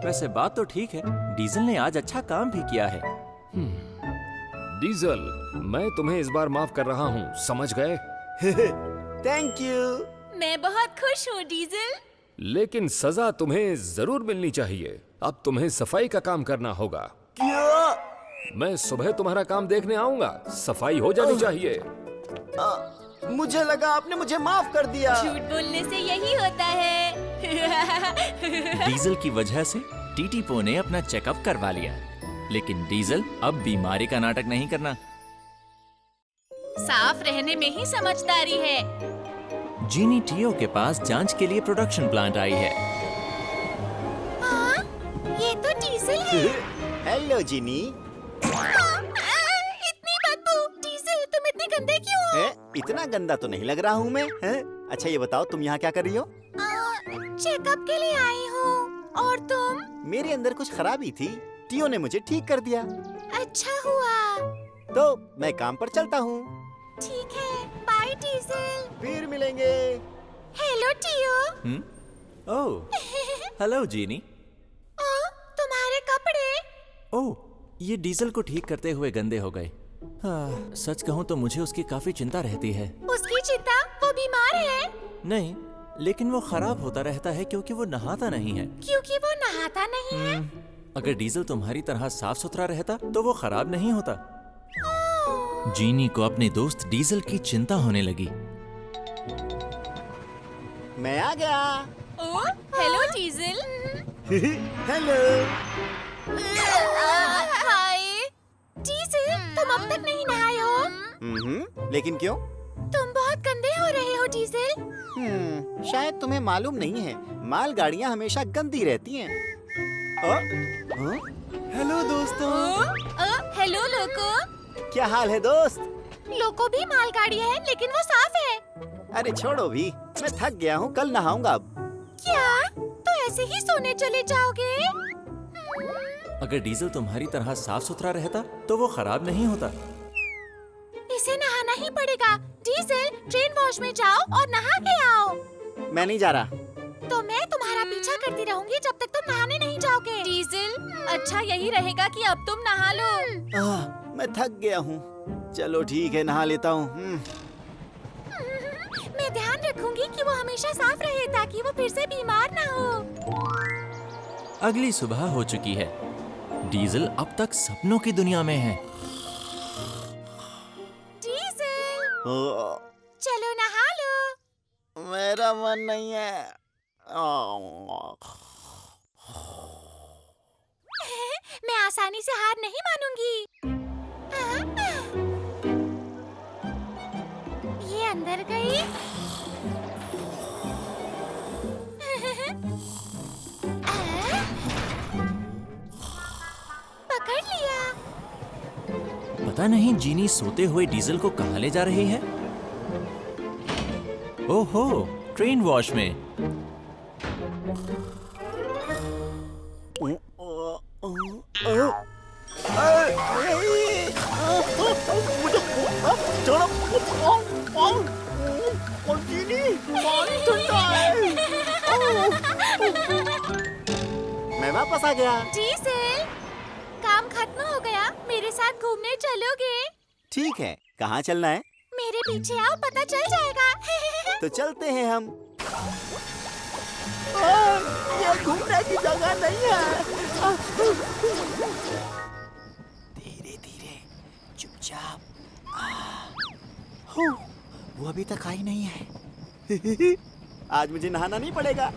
वैसे बात तो ठीक है, डीजल ने आज अच्छा काम भी किया है। डीजल, मैं तुम्हें इस बार माफ कर रहा हूँ, समझ गए? Thank you. मैं बहुत खुश हूँ डीजल। लेकिन सजा तुम्हें जरूर मिलनी चाहिए। अब तुम्हें सफाई का काम करना होगा। क्या? मैं सुबह तुम्हारा काम देखने आऊंगा, सफाई हो जानी चाहिए। मुझे लगा आपने मुझे माफ कर दिया। झूठ बोलने से यही होता है। डीजल की वजह से टीटीपो ने अपना चेकअप करवा लिया, लेकिन डीजल अब बीमारी का नाटक नहीं करना। साफ रहने में ही समझदारी है। जीनी टियो के पास जांच के लिए प्रोडक्शन प्लांट आई है। हाँ, ये तो डीजल है। हेलो जीनी। इतनी बदबू। डीजल, तुम इतने गंदे क्यों हो? इतना गंदा तो नहीं लग रहा हूँ मैं। अच्छा ये बताओ, तुम यहाँ क्या कर रही हो? चेकअप के लिए आई हूँ। और तुम? मेरे अंदर कुछ खराबी थी, टियो ने मुझे ठीक कर दिया। अच्छा हुआ। तो मैं काम पर चलता हूँ। ठीक है, बाय डीजल। फिर मिलेंगे। हेलो टियो। ओह, हेलो जीनी। तुम्हारे कपड़े? ओह, ये डीजल को ठीक करते हुए गंदे हो गए। सच कहूँ तो मुझे उसकी काफी चिंता रहती है। उसकी चिंता? वो बीमार है? नहीं, लेकिन वो खराब होता रहता है क्योंकि वो नहाता नहीं है। क्योंकि वो नहाता नहीं है? अगर डीजल तुम्हारी तरह साफ सुथरा रहता तो वो खराब नहीं होता। जीनी को अपने दोस्त डीजल की चिंता होने लगी। मैं आ गया। ओ, हेलो डीजल। हेलो। हाय डीजल, तुम अब तक नहीं नहाए हो? लेकिन क्यों? तुम बहुत गंदे हो रहे हो डीजल। शायद तुम्हें मालूम नहीं है, मालगाड़ियाँ हमेशा गंदी रहती हैं। हेलो दोस्तों। हेलो लोको। क्या हाल है दोस्त? लोको भी मालगाड़ी है लेकिन वो साफ है। अरे छोड़ो भी, मैं थक गया हूँ, कल नहाऊंगा अब। क्या? तो ऐसे ही सोने चले जाओगे? अगर डीजल तुम्हारी तरह साफ सुथरा रहता तो वो खराब नहीं होता। इसे नहाना ही पड़ेगा। डीजल, ट्रेन वॉश में जाओ और नहा के आओ। मैं नहीं जा रहा। तो मैं तुम्हारा पीछा करती रहूंगी जब तक तुम नहाने नहीं जाओगे। डीजल, अच्छा यही रहेगा कि अब तुम नहा लो। मैं थक गया हूँ। चलो ठीक है, नहा लेता हूँ। मैं ध्यान रखूंगी कि वो हमेशा साफ रहे ताकि वो फिर से बीमार ना हो। अगली सुबह हो चुकी है। डीजल अब तक सपनों की दुनिया में है। डीजल, ओ, चलो नहा लो। मेरा मन नहीं है। मैं आसानी से हार नहीं मानूंगी। ये अंदर गई। पकड़ लिया। पता नहीं जीनी सोते हुए डीजल को कहाँ ले जा रही है। ओहो, ट्रेन वॉश में। मैं वापस आ गया। डीजल, काम खत्म हो गया। मेरे साथ घूमने चलोगे? ठीक है, कहाँ चलना है? मेरे पीछे आओ, पता चल जाएगा। तो चलते हैं हम। ये घूमने की जगह नहीं है। धीरे धीरे, चुपचाप। वो अभी तक आई नहीं है। आज मुझे नहाना नहीं पड़ेगा।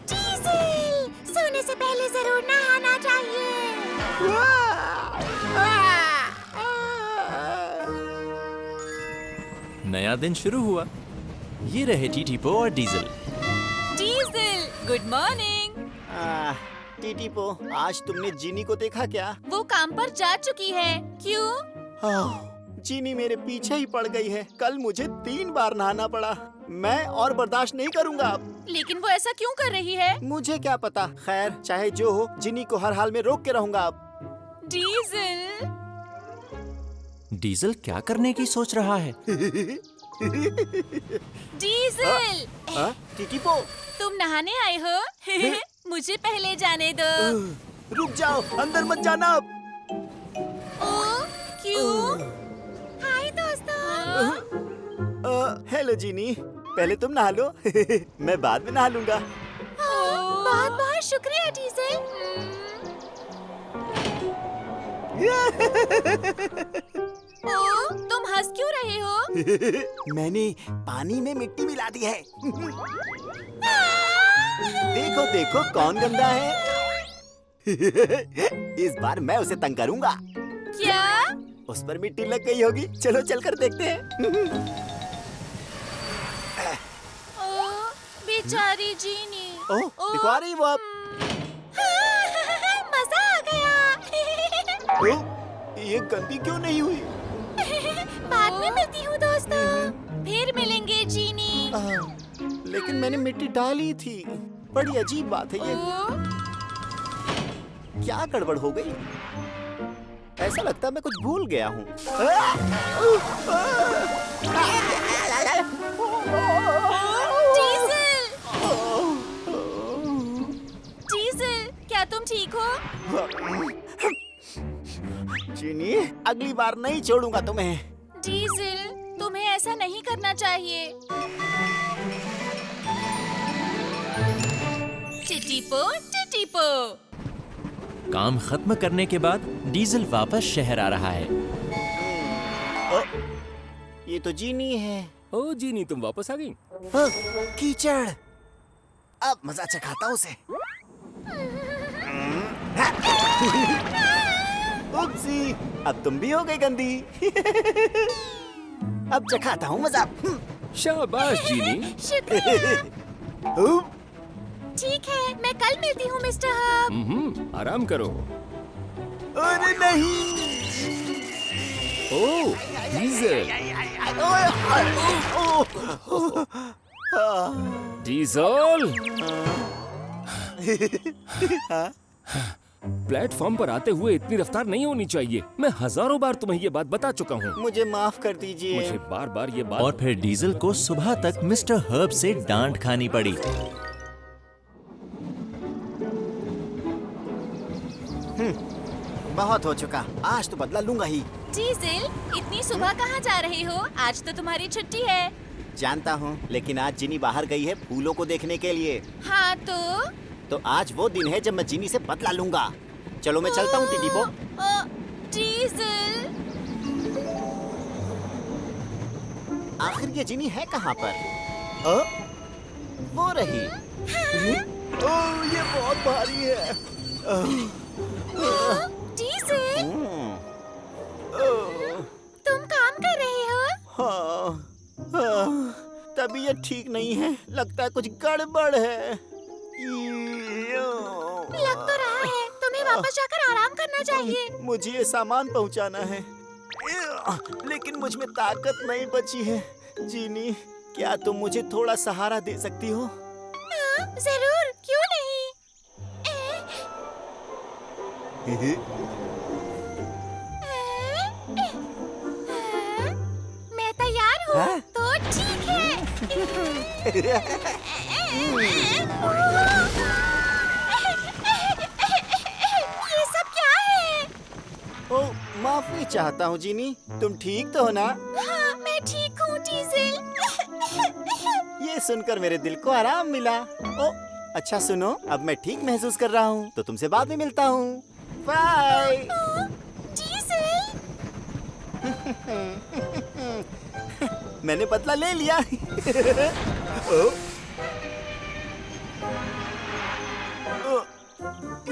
डीजल, सोने से पहले जरूर नहाना चाहिए। नया दिन शुरू हुआ। ये रहे टीटीपो और डीजल। Diesel, good morning. टीटीपो, आज तुमने जीनी को देखा क्या? वो काम पर जा चुकी है। क्यों? जीनी मेरे पीछे ही पड़ गई है। कल मुझे 3 बार नहाना पड़ा। मैं और बर्दाश्त नहीं करूंगा अब। लेकिन वो ऐसा क्यों कर रही है? मुझे क्या पता। खैर, चाहे जो हो, जीनी को हर हाल में रोक के रहूंगा अब। डीजल, डीजल क्या करने की सोच रहा है? डीजल, टीटीपो, तुम नहाने आए हो? मुझे पहले जाने दो। रुक जाओ, अंदर मत जाना अब। ओ, क्यों? हाय दोस्तों। हेलो जीनी, पहले तुम नहा लो। मैं बाद में नहा लूंगा। बहुत बहुत शुक्रिया डीजल। ओ, तुम हंस क्यों रहे हो? मैंने पानी में मिट्टी मिला दी है। देखो देखो कौन गंदा है। इस बार मैं उसे तंग करूंगा। क्या? उस पर मिट्टी लग गई होगी। चलो चलकर देखते हैं। ओ, बेचारी जीनी। देखो आ रही वो अब। मजा आ गया। ये गंदी क्यों नहीं हुई? बाद में मिलती हूँ दोस्तों। फिर मिलेंगे जीनी। लेकिन मैंने मिट्टी डाली थी। बड़ी अजीब बात है ये। क्या गड़बड़ हो गई? ऐसा लगता है मैं कुछ भूल गया हूँ। डीजल, क्या तुम ठीक हो? जीनी, अगली बार नहीं छोड़ूंगा तुम्हें। डीजल, तुम्हें ऐसा नहीं करना चाहिए। टिटिपो, टिटिपो। काम खत्म करने के बाद डीजल वापस शहर आ रहा है। ये तो जीनी है। ओ जीनी, तुम वापस आ गई। कीचड़। अब मजा चखाता हूँ उसे। उपसी, अब तुम भी हो गई गंदी। अब चखाता हूँ मजा। शाबाश जीनी। शुक्रिया। ठीक है, मैं कल मिलती हूँ मिस्टर हब। आराम करो। अरे नहीं। ओ डीजल। डीजल। प्लेटफॉर्म पर आते हुए इतनी रफ्तार नहीं होनी चाहिए। मैं हजारों बार तुम्हें ये बात बता चुका हूँ। मुझे माफ कर दीजिए। मुझे बार बार ये बात। और फिर डीजल को सुबह तक मिस्टर हर्ब से डांट खानी पड़ी। बहुत हो चुका, आज तो बदला लूंगा ही। डीजल, इतनी सुबह कहाँ जा रहे हो? आज तो तुम्हारी छुट्टी है। जानता हूँ, लेकिन आज जिनी बाहर गई है फूलों को देखने के लिए। हाँ तो आज वो दिन है जब मैं जिनी से बदला लूंगा। चलो मैं चलता हूँ टीटी पो। डीजल, आखिर ये जिनी है कहाँ पर? वो रही। ओह, ये बहुत भारी है। डीजल, तुम काम कर रहे हो? हाँ, तबीयत ठीक नहीं है, लगता है कुछ गड़बड़ है। लग तो रहा है, तुम्हें वापस जाकर आराम करना चाहिए। मुझे ये सामान पहुंचाना है, लेकिन मुझ में ताकत नहीं बची है। जीनी, क्या तुम मुझे थोड़ा सहारा दे सकती हो? जरूर, क्यों नहीं। मैं तैयार हूँ। हाँ? तो ठीक है। ये सब क्या है? ओह, माफी चाहता हूँ जीनी, तुम ठीक तो हो ना? हाँ, मैं ठीक हूँ डीजल। ये सुनकर मेरे दिल को आराम मिला। ओ, अच्छा सुनो, अब मैं ठीक महसूस कर रहा हूँ, तो तुमसे बाद में मिलता हूँ। बाय। डीजल, मैंने बदला ले लिया। ओ, ओ,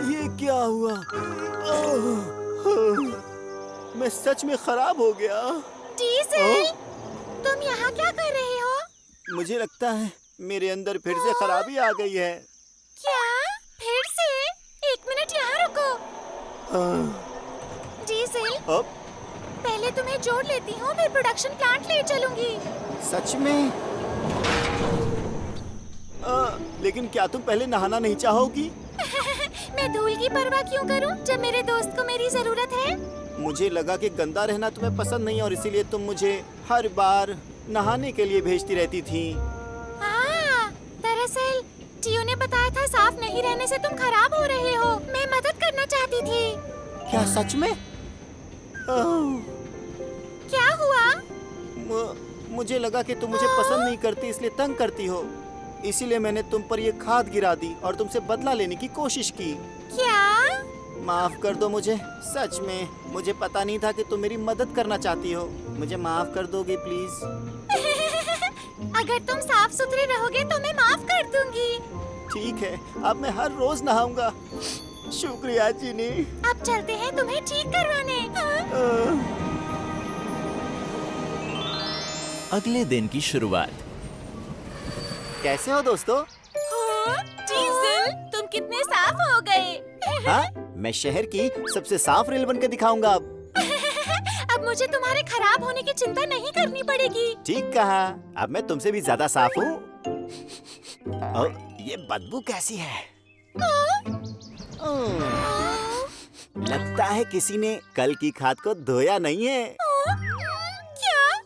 ये क्या हुआ? मैं सच में खराब हो गया। डीजल, तुम यहाँ क्या कर रहे हो? मुझे लगता है मेरे अंदर फिर से खराबी आ गई है। क्या? फिर से? एक मिनट यहाँ रुको। डीजल, अब पहले तुम्हें जोड़ लेती हूँ, फिर प्रोडक्शन प्लांट ले चलूंगी। सच में? लेकिन क्या तुम पहले नहाना नहीं चाहोगी? मैं धूल की परवाह क्यों करूं जब मेरे दोस्त को मेरी जरूरत है? मुझे लगा कि गंदा रहना तुम्हें पसंद नहीं और इसीलिए तुम मुझे हर बार नहाने के लिए भेजती रहती थी। हाँ, दरअसल टियो ने बताया था साफ नहीं रहने से तुम खराब हो रहे हो। मैं मदद करना चाहती थी। क्या सच में? क्या हुआ? मुझे लगा कि तुम मुझे पसंद नहीं करती इसलिए तंग करती हो, इसीलिए मैंने तुम पर ये खाद गिरा दी और तुमसे बदला लेने की कोशिश की। क्या? माफ कर दो मुझे, सच में मुझे पता नहीं था कि तुम मेरी मदद करना चाहती हो। मुझे माफ कर दोगे प्लीज? अगर तुम साफ सुथरे रहोगे तो मैं माफ कर दूंगी। ठीक है, अब मैं हर रोज नहाऊंगा। शुक्रिया जीनी। अब चलते हैं तुम्हें ठीक करवाने। अगले दिन की शुरुआत। कैसे हो दोस्तों? डीजल, तुम कितने साफ हो गए। हाँ, मैं शहर की सबसे साफ रेल बनकर दिखाऊंगा अब। अब मुझे तुम्हारे खराब होने की चिंता नहीं करनी पड़ेगी। ठीक कहा, अब मैं तुमसे भी ज्यादा साफ हूँ। ये बदबू कैसी है? लगता है किसी ने कल की खाद को धोया नहीं है। क्या?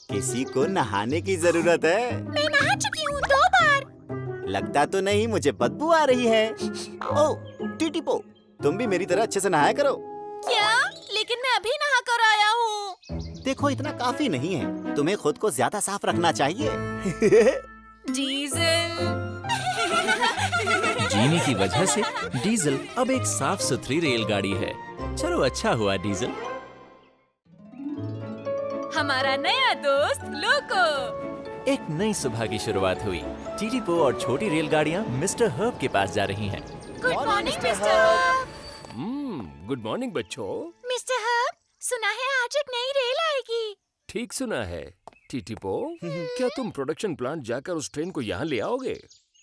किसी को नहाने की जरूरत है। मैं नहा चुकी हूँ 2 बार। लगता तो नहीं, मुझे बदबू आ रही है। ओह, टीटीपो, तुम भी मेरी तरह अच्छे से नहाया करो। क्या? लेकिन मैं अभी नहा कर आया हूँ। देखो, इतना काफी नहीं है, तुम्हें खुद को ज्यादा साफ रखना चाहिए। डीजल। जीनी की वजह से डीजल अब एक साफ सुथरी रेलगाड़ी है। चलो अच्छा हुआ डीजल। हमारा नया दोस्त लोको। एक नई सुबह की शुरुआत हुई। टीटी पो और छोटी रेलगाड़ियां मिस्टर हर्ब के पास जा रही हैं। Good morning mister herb. Good morning बच्चों। मिस्टर हर्ब, सुना है आज एक नई रेल आएगी। ठीक सुना है टीटीपो। क्या तुम प्रोडक्शन प्लांट जाकर उस ट्रेन को यहाँ ले आओगे?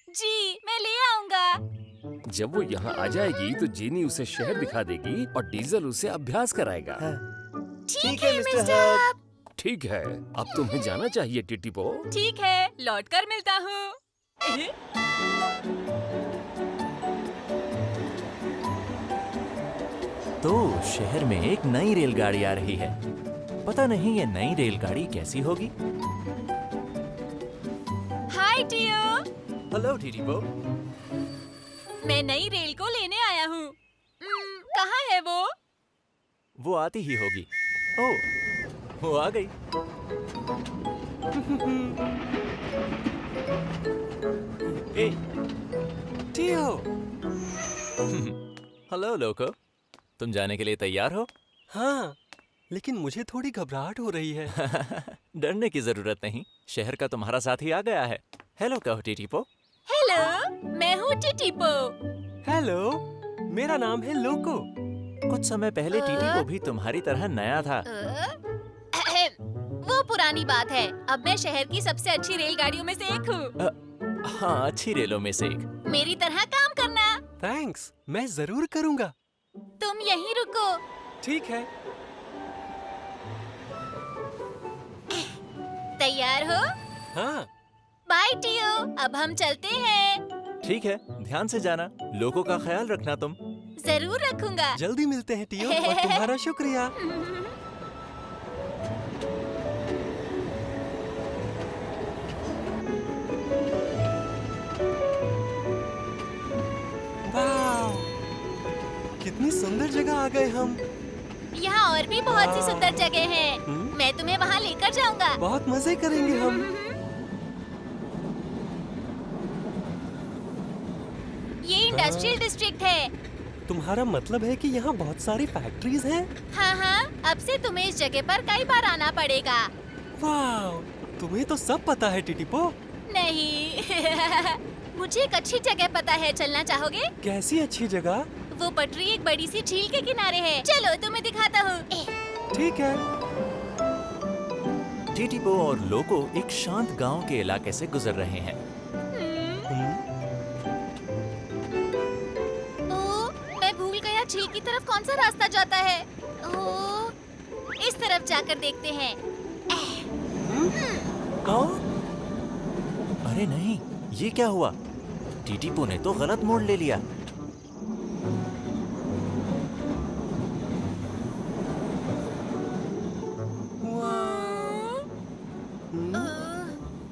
जी, मैं ले आऊंगा। जब वो यहाँ आ जाएगी तो जीनी उसे शहर दिखा देगी और डीजल उसे अभ्यास कराएगा। ठीक है मिस्टर हर्ब। ठीक है, अब तुम्हें जाना चाहिए टीटीपो। ठीक है, लौट कर मिलता हूँ। तो शहर में एक नई रेलगाड़ी आ रही है। पता नहीं ये नई रेलगाड़ी कैसी होगी। हाय टियो। हेलो टीटी पो। मैं नई रेल को लेने आया हूँ। कहाँ है वो? वो आती ही होगी। ओह, वो आ गई। ए, टियो। हेलो लोको, तुम जाने के लिए तैयार हो? हाँ, लेकिन मुझे थोड़ी घबराहट हो रही है। डरने की जरूरत नहीं, शहर का तुम्हारा साथी आ गया है। हेलो कहो टीटी पो। हेलो, मैं हूँ टिटिपो। हेलो, मेरा नाम है लोको। कुछ समय पहले टीटी पो भी तुम्हारी तरह नया था। वो पुरानी बात है। अब मैं शहर की सबसे अच्छी रेलगाड़ियों में से एक हूँ। हाँ, अच्छी रेलों में से एक। मेरी तरह काम करना। थैंक्स, मैं जरूर करूँगा। तुम यहीं रुको। ठीक है। तैयार हो? हाँ। बाय टियो, अब हम चलते हैं। ठीक है, ध्यान से जाना। लोगों का ख्याल रखना तुम। जरूर रखूंगा। जल्दी मिलते हैं टियो, और तुम्हारा शुक्रिया। वाह, कितनी सुंदर जगह आ गए हम। यहाँ और भी बहुत सी सुंदर जगह हैं। मैं तुम्हें वहाँ लेकर जाऊंगा। बहुत मजे करेंगे हम। ये इंडस्ट्रियल डिस्ट्रिक्ट है। तुम्हारा मतलब है कि यहाँ बहुत सारी फैक्ट्रीज हैं? हाँ हाँ, अब से तुम्हें इस जगह पर कई बार आना पड़ेगा। वाह, तुम्हें तो सब पता है टिटिपो। नहीं मुझे एक अच्छी जगह पता है, चलना चाहोगे? कैसी अच्छी जगह? वो पटरी एक बड़ी सी झील के किनारे है। चलो तुम्हें दिखाता हूँ। ठीक है। टीटी पो और लोको एक शांत गांव के इलाके से गुजर रहे हैं। ओह, मैं भूल गया झील की तरफ कौन सा रास्ता जाता है। ओह, इस तरफ जाकर देखते हैं। अरे नहीं, ये क्या हुआ? टीटी पो ने तो गलत मोड़ ले लिया।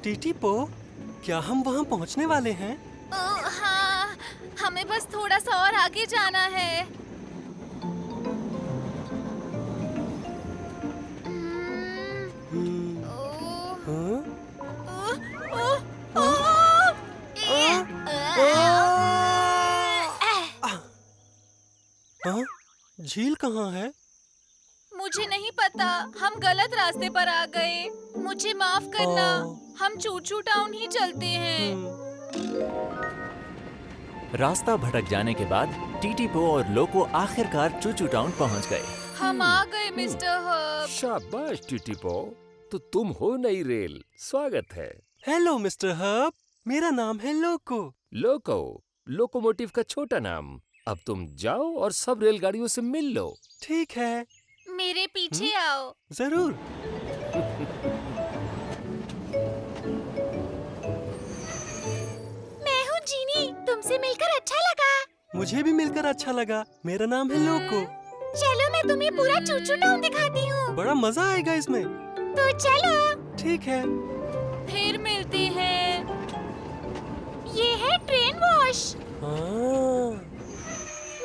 टिटिपो, क्या हम वहाँ पहुँचने वाले हैं? ओह, हाँ, हमें बस थोड़ा सा और आगे जाना है। ओह, हाँ? ओह, ओह, हाँ? झील कहाँ है? मुझे नहीं पता, हम गलत रास्ते पर आ गए। मुझे माफ करना। हम चूचू टाउन ही चलते हैं। रास्ता भटक जाने के बाद टीटी पो और लोको आखिरकार चूचू टाउन पहुंच गए। हम आ गए मिस्टर हर्ब। शाबाश टीटीपो, तो तुम हो नई रेल। स्वागत है। हेलो मिस्टर हर्ब, मेरा नाम है लोको। लोको, लोकोमोटिव का छोटा नाम। अब तुम जाओ और सब रेलगाड़ियों से मिल लो। ठीक है, मेरे पीछे आओ। जरूर। मैं हूँ जीनी, तुमसे मिलकर अच्छा लगा। मुझे भी मिलकर अच्छा लगा। मेरा नाम है लोको। चलो मैं तुम्हें पूरा चूचू टाउन दिखाती हूँ। बड़ा मजा आएगा इसमें। तो चलो। ठीक है। फिर मिलते हैं। ये है ट्रेन वॉश। हाँ,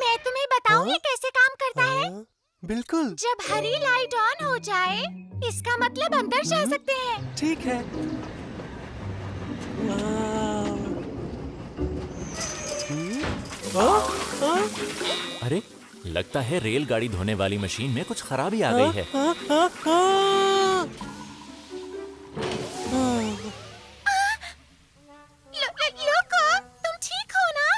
मैं तुम्हें बताऊँ ये कैसे काम करता है? हाँ, बिल्कुल। जब हरी लाइट ऑन हो जाए, इसका मतलब अंदर जा सकते हैं। ठीक है। वाव। अरे लगता है रेलगाड़ी धोने वाली मशीन में कुछ खराबी आ गई है। लोको, तुम ठीक हो ना?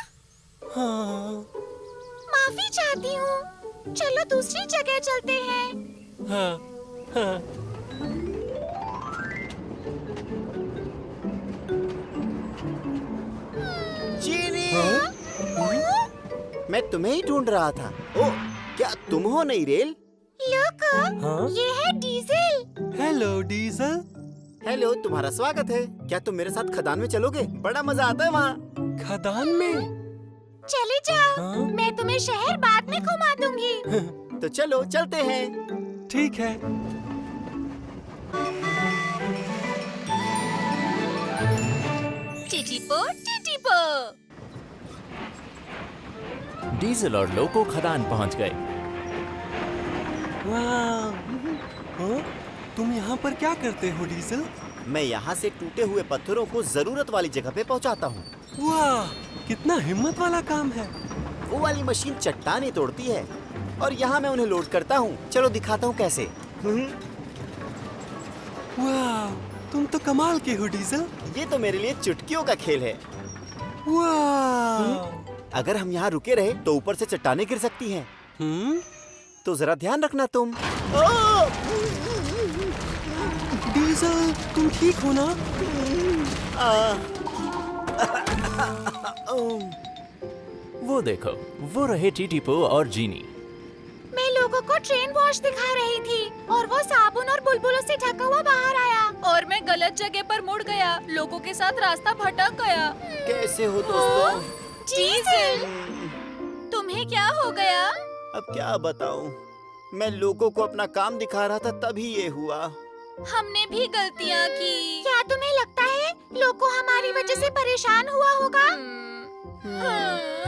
माफी चाहती हूँ। चलो दूसरी जगह चलते हैं। चीनी, मैं तुम्हें ही ढूंढ रहा था। ओ, क्या तुम हो नई रेल? लोको, ये है डीजल। Hello diesel. हेलो, तुम्हारा स्वागत है। क्या तुम मेरे साथ खदान में चलोगे? बड़ा मजा आता है वहाँ। खदान में? चले जाओ, मैं तुम्हें शहर बाद में घुमा दूंगी। तो चलो चलते हैं। ठीक है। टिटिपो टिटिपो। डीजल और लोको खदान पहुंच गए। वाह, तुम यहाँ पर क्या करते हो डीजल? मैं यहाँ से टूटे हुए पत्थरों को जरूरत वाली जगह पे पहुँचाता हूँ। वाह, कितना हिम्मत वाला काम है। वो वाली मशीन चट्टानें तोड़ती है और यहाँ मैं उन्हें लोड करता हूँ। चलो दिखाता हूँ कैसे। वाह, तुम तो कमाल के हो डीजल। ये तो मेरे लिए चुटकियों का खेल है। वाह। अगर हम यहाँ रुके रहे तो ऊपर से चट्टानें गिर सकती हैं। तो जरा ध्यान रखना तुम। डीजल, तुम ठीक हो ना? वो देखो, वो रहे टीटीपो और जीनी। मैं लोगों को ट्रेन वॉश दिखा रही थी और वो साबुन और बुलबुलों से ढका हुआ बाहर आया और मैं गलत जगह पर मुड़ गया। लोगों के साथ रास्ता भटक गया। कैसे हो दोस्तों? डीजल, तुम्हें क्या हो गया? अब क्या बताऊं? मैं लोगों को अपना काम दिखा रहा था, तभी ये हुआ। हमने भी गलतियाँ की। क्या तुम्हें लगता है लोगों हमारी वजह से परेशान हुआ होगा?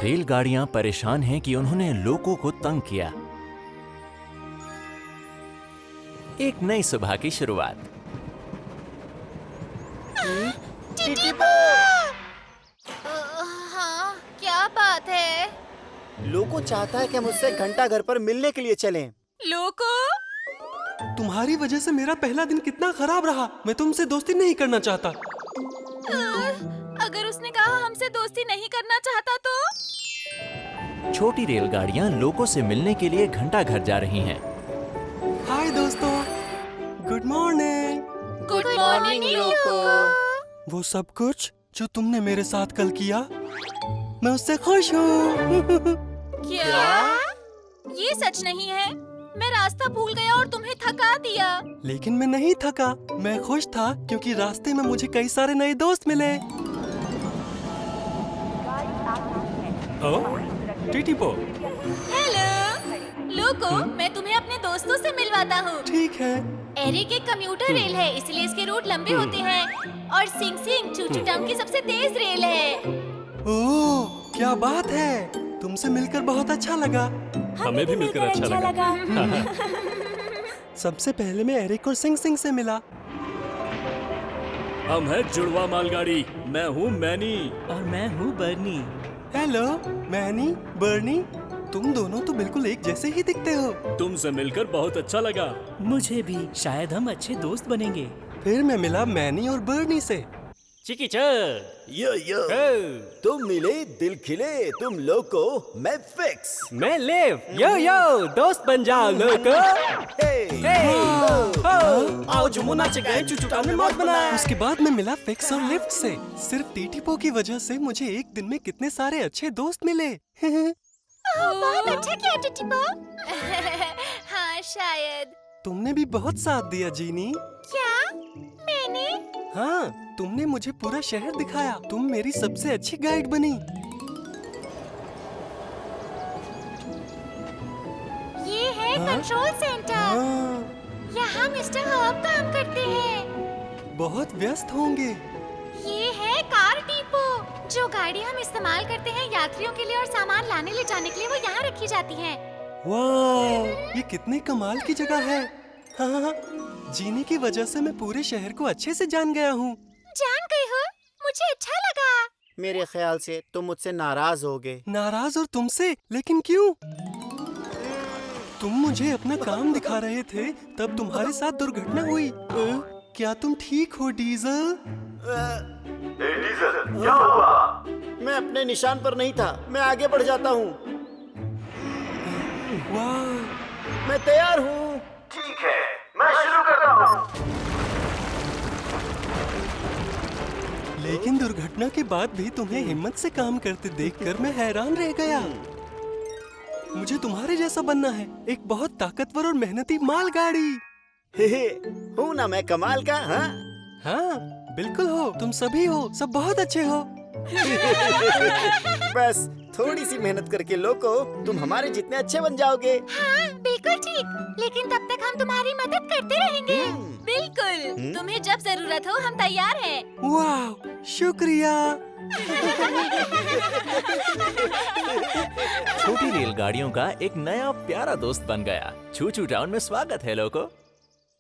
रेलगाड़ियां परेशान हैं कि उन्होंने लोको को तंग किया। एक नई सुबह की शुरुआत। हाँ, क्या बात है? लोगो चाहता है कि हम उससे घंटा घर पर मिलने के लिए चलें। लोको, तुम्हारी वजह से मेरा पहला दिन कितना खराब रहा। मैं तुमसे दोस्ती नहीं करना चाहता। अगर उसने कहा हमसे दोस्ती नहीं करना चाहता तो? छोटी रेलगाड़ियां लोको से मिलने के लिए घंटा घर जा रही हैं। हाय दोस्तों, गुड मॉर्निंग। गुड मॉर्निंग लोको। वो सब कुछ जो तुमने मेरे साथ कल किया, मैं उससे खुश हूँ। क्या? ये सच नहीं है। मैं रास्ता भूल गया और तुम्हें थका दिया। लेकिन मैं नहीं थका। मैं खुश था क्योंकि रास्ते में मुझे कई सारे नए दोस्त मिले। टीटीपो। हेलो लोको, मैं तुम्हें अपने दोस्तों से मिलवाता हूँ। ठीक है। एरिक एक कम्यूटर रेल है, इसलिए इसके रूट लंबे होते हैं और सिंग सिंग चूचू टाउन की सबसे तेज रेल है। ओह, क्या बात है। तुमसे मिलकर बहुत अच्छा लगा। हमें भी मिलकर अच्छा लगा। सबसे पहले मैं एरिक और सिंग सिंग से मिला। हम हैं जुड़वा मालगाड़ी। मैं हूँ मैनी और मैं हूँ बर्नी। हेलो मैनी, बर्नी, तुम दोनों तो बिल्कुल एक जैसे ही दिखते हो। तुमसे मिलकर बहुत अच्छा लगा। मुझे भी। शायद हम अच्छे दोस्त बनेंगे। फिर मैं मिला मैनी और बर्नी से। चिकी चर। यो तुम मिले, दिल खिले। तुम लोको, मैं फिक्स। मैं लेव। यो दोस्त बन जाओ लोको। आओ जुमुना चगाए चुचुटा ने मौत बनाया। उसके बाद मैं मिला फिक्स और लिफ्ट से। सिर्फ टीटीपो की वजह से मुझे एक दिन में कितने सारे अच्छे दोस्त मिले। बहुत अच्छा किया टिटिपो। हाँ शायद। तुमने भी बहुत साथ दिया जीनी। क्या? मैंने? हाँ, तुमने मुझे पूरा शहर दिखाया। तुम मेरी सबसे अच्छी गाइड बनी। ये है कंट्रोल सेंटर। हाँ, यहाँ मिस्टर हर्ब काम करते हैं। बहुत व्यस्त होंगे। ये है कार डिपो। जो गाड़ी हम इस्तेमाल करते हैं यात्रियों के लिए और सामान लाने ले जाने के लिए, वो यहाँ रखी जाती हैं। वाह, ये कितने कमाल की जगह है। हाँ, जीनी की वजह से मैं पूरे शहर को अच्छे से जान गया हूँ। जान गई हो? मुझे अच्छा लगा। मेरे ख्याल से तुम मुझसे नाराज होगे। नाराज और तुमसे? लेकिन क्यों? तुम मुझे अपना काम दिखा रहे थे, तब तुम्हारे साथ दुर्घटना हुई। क्या तुम ठीक हो डीजल? डीजल, क्या हुआ? मैं अपने निशान पर नहीं था। मैं आगे बढ़ जाता हूँ। वाह, मैं तैयार हूँ। ठीक है, मैं शुरू करता हूँ। लेकिन दुर्घटना के बाद भी तुम्हें हिम्मत से काम करते देखकर मैं हैरान रह गया। मुझे तुम्हारे जैसा बनना है, एक बहुत ताकतवर और मेहनती मालगाड़ी। हूँ ना मैं कमाल का? हाँ हाँ, बिल्कुल हो। तुम सभी हो, सब बहुत अच्छे हो। बस थोड़ी सी मेहनत करके लोको, तुम हमारे जितने अच्छे बन जाओगे। हाँ, बिल्कुल ठीक। लेकिन तब तक हम तुम्हारी मदद करते रहेंगे। बिल्कुल, तुम्हें जब जरूरत हो हम तैयार हैं। वाह, शुक्रिया। छोटी रेलगाड़ियों का एक नया प्यारा दोस्त बन गया। चू चू टाउन में स्वागत है लोगों।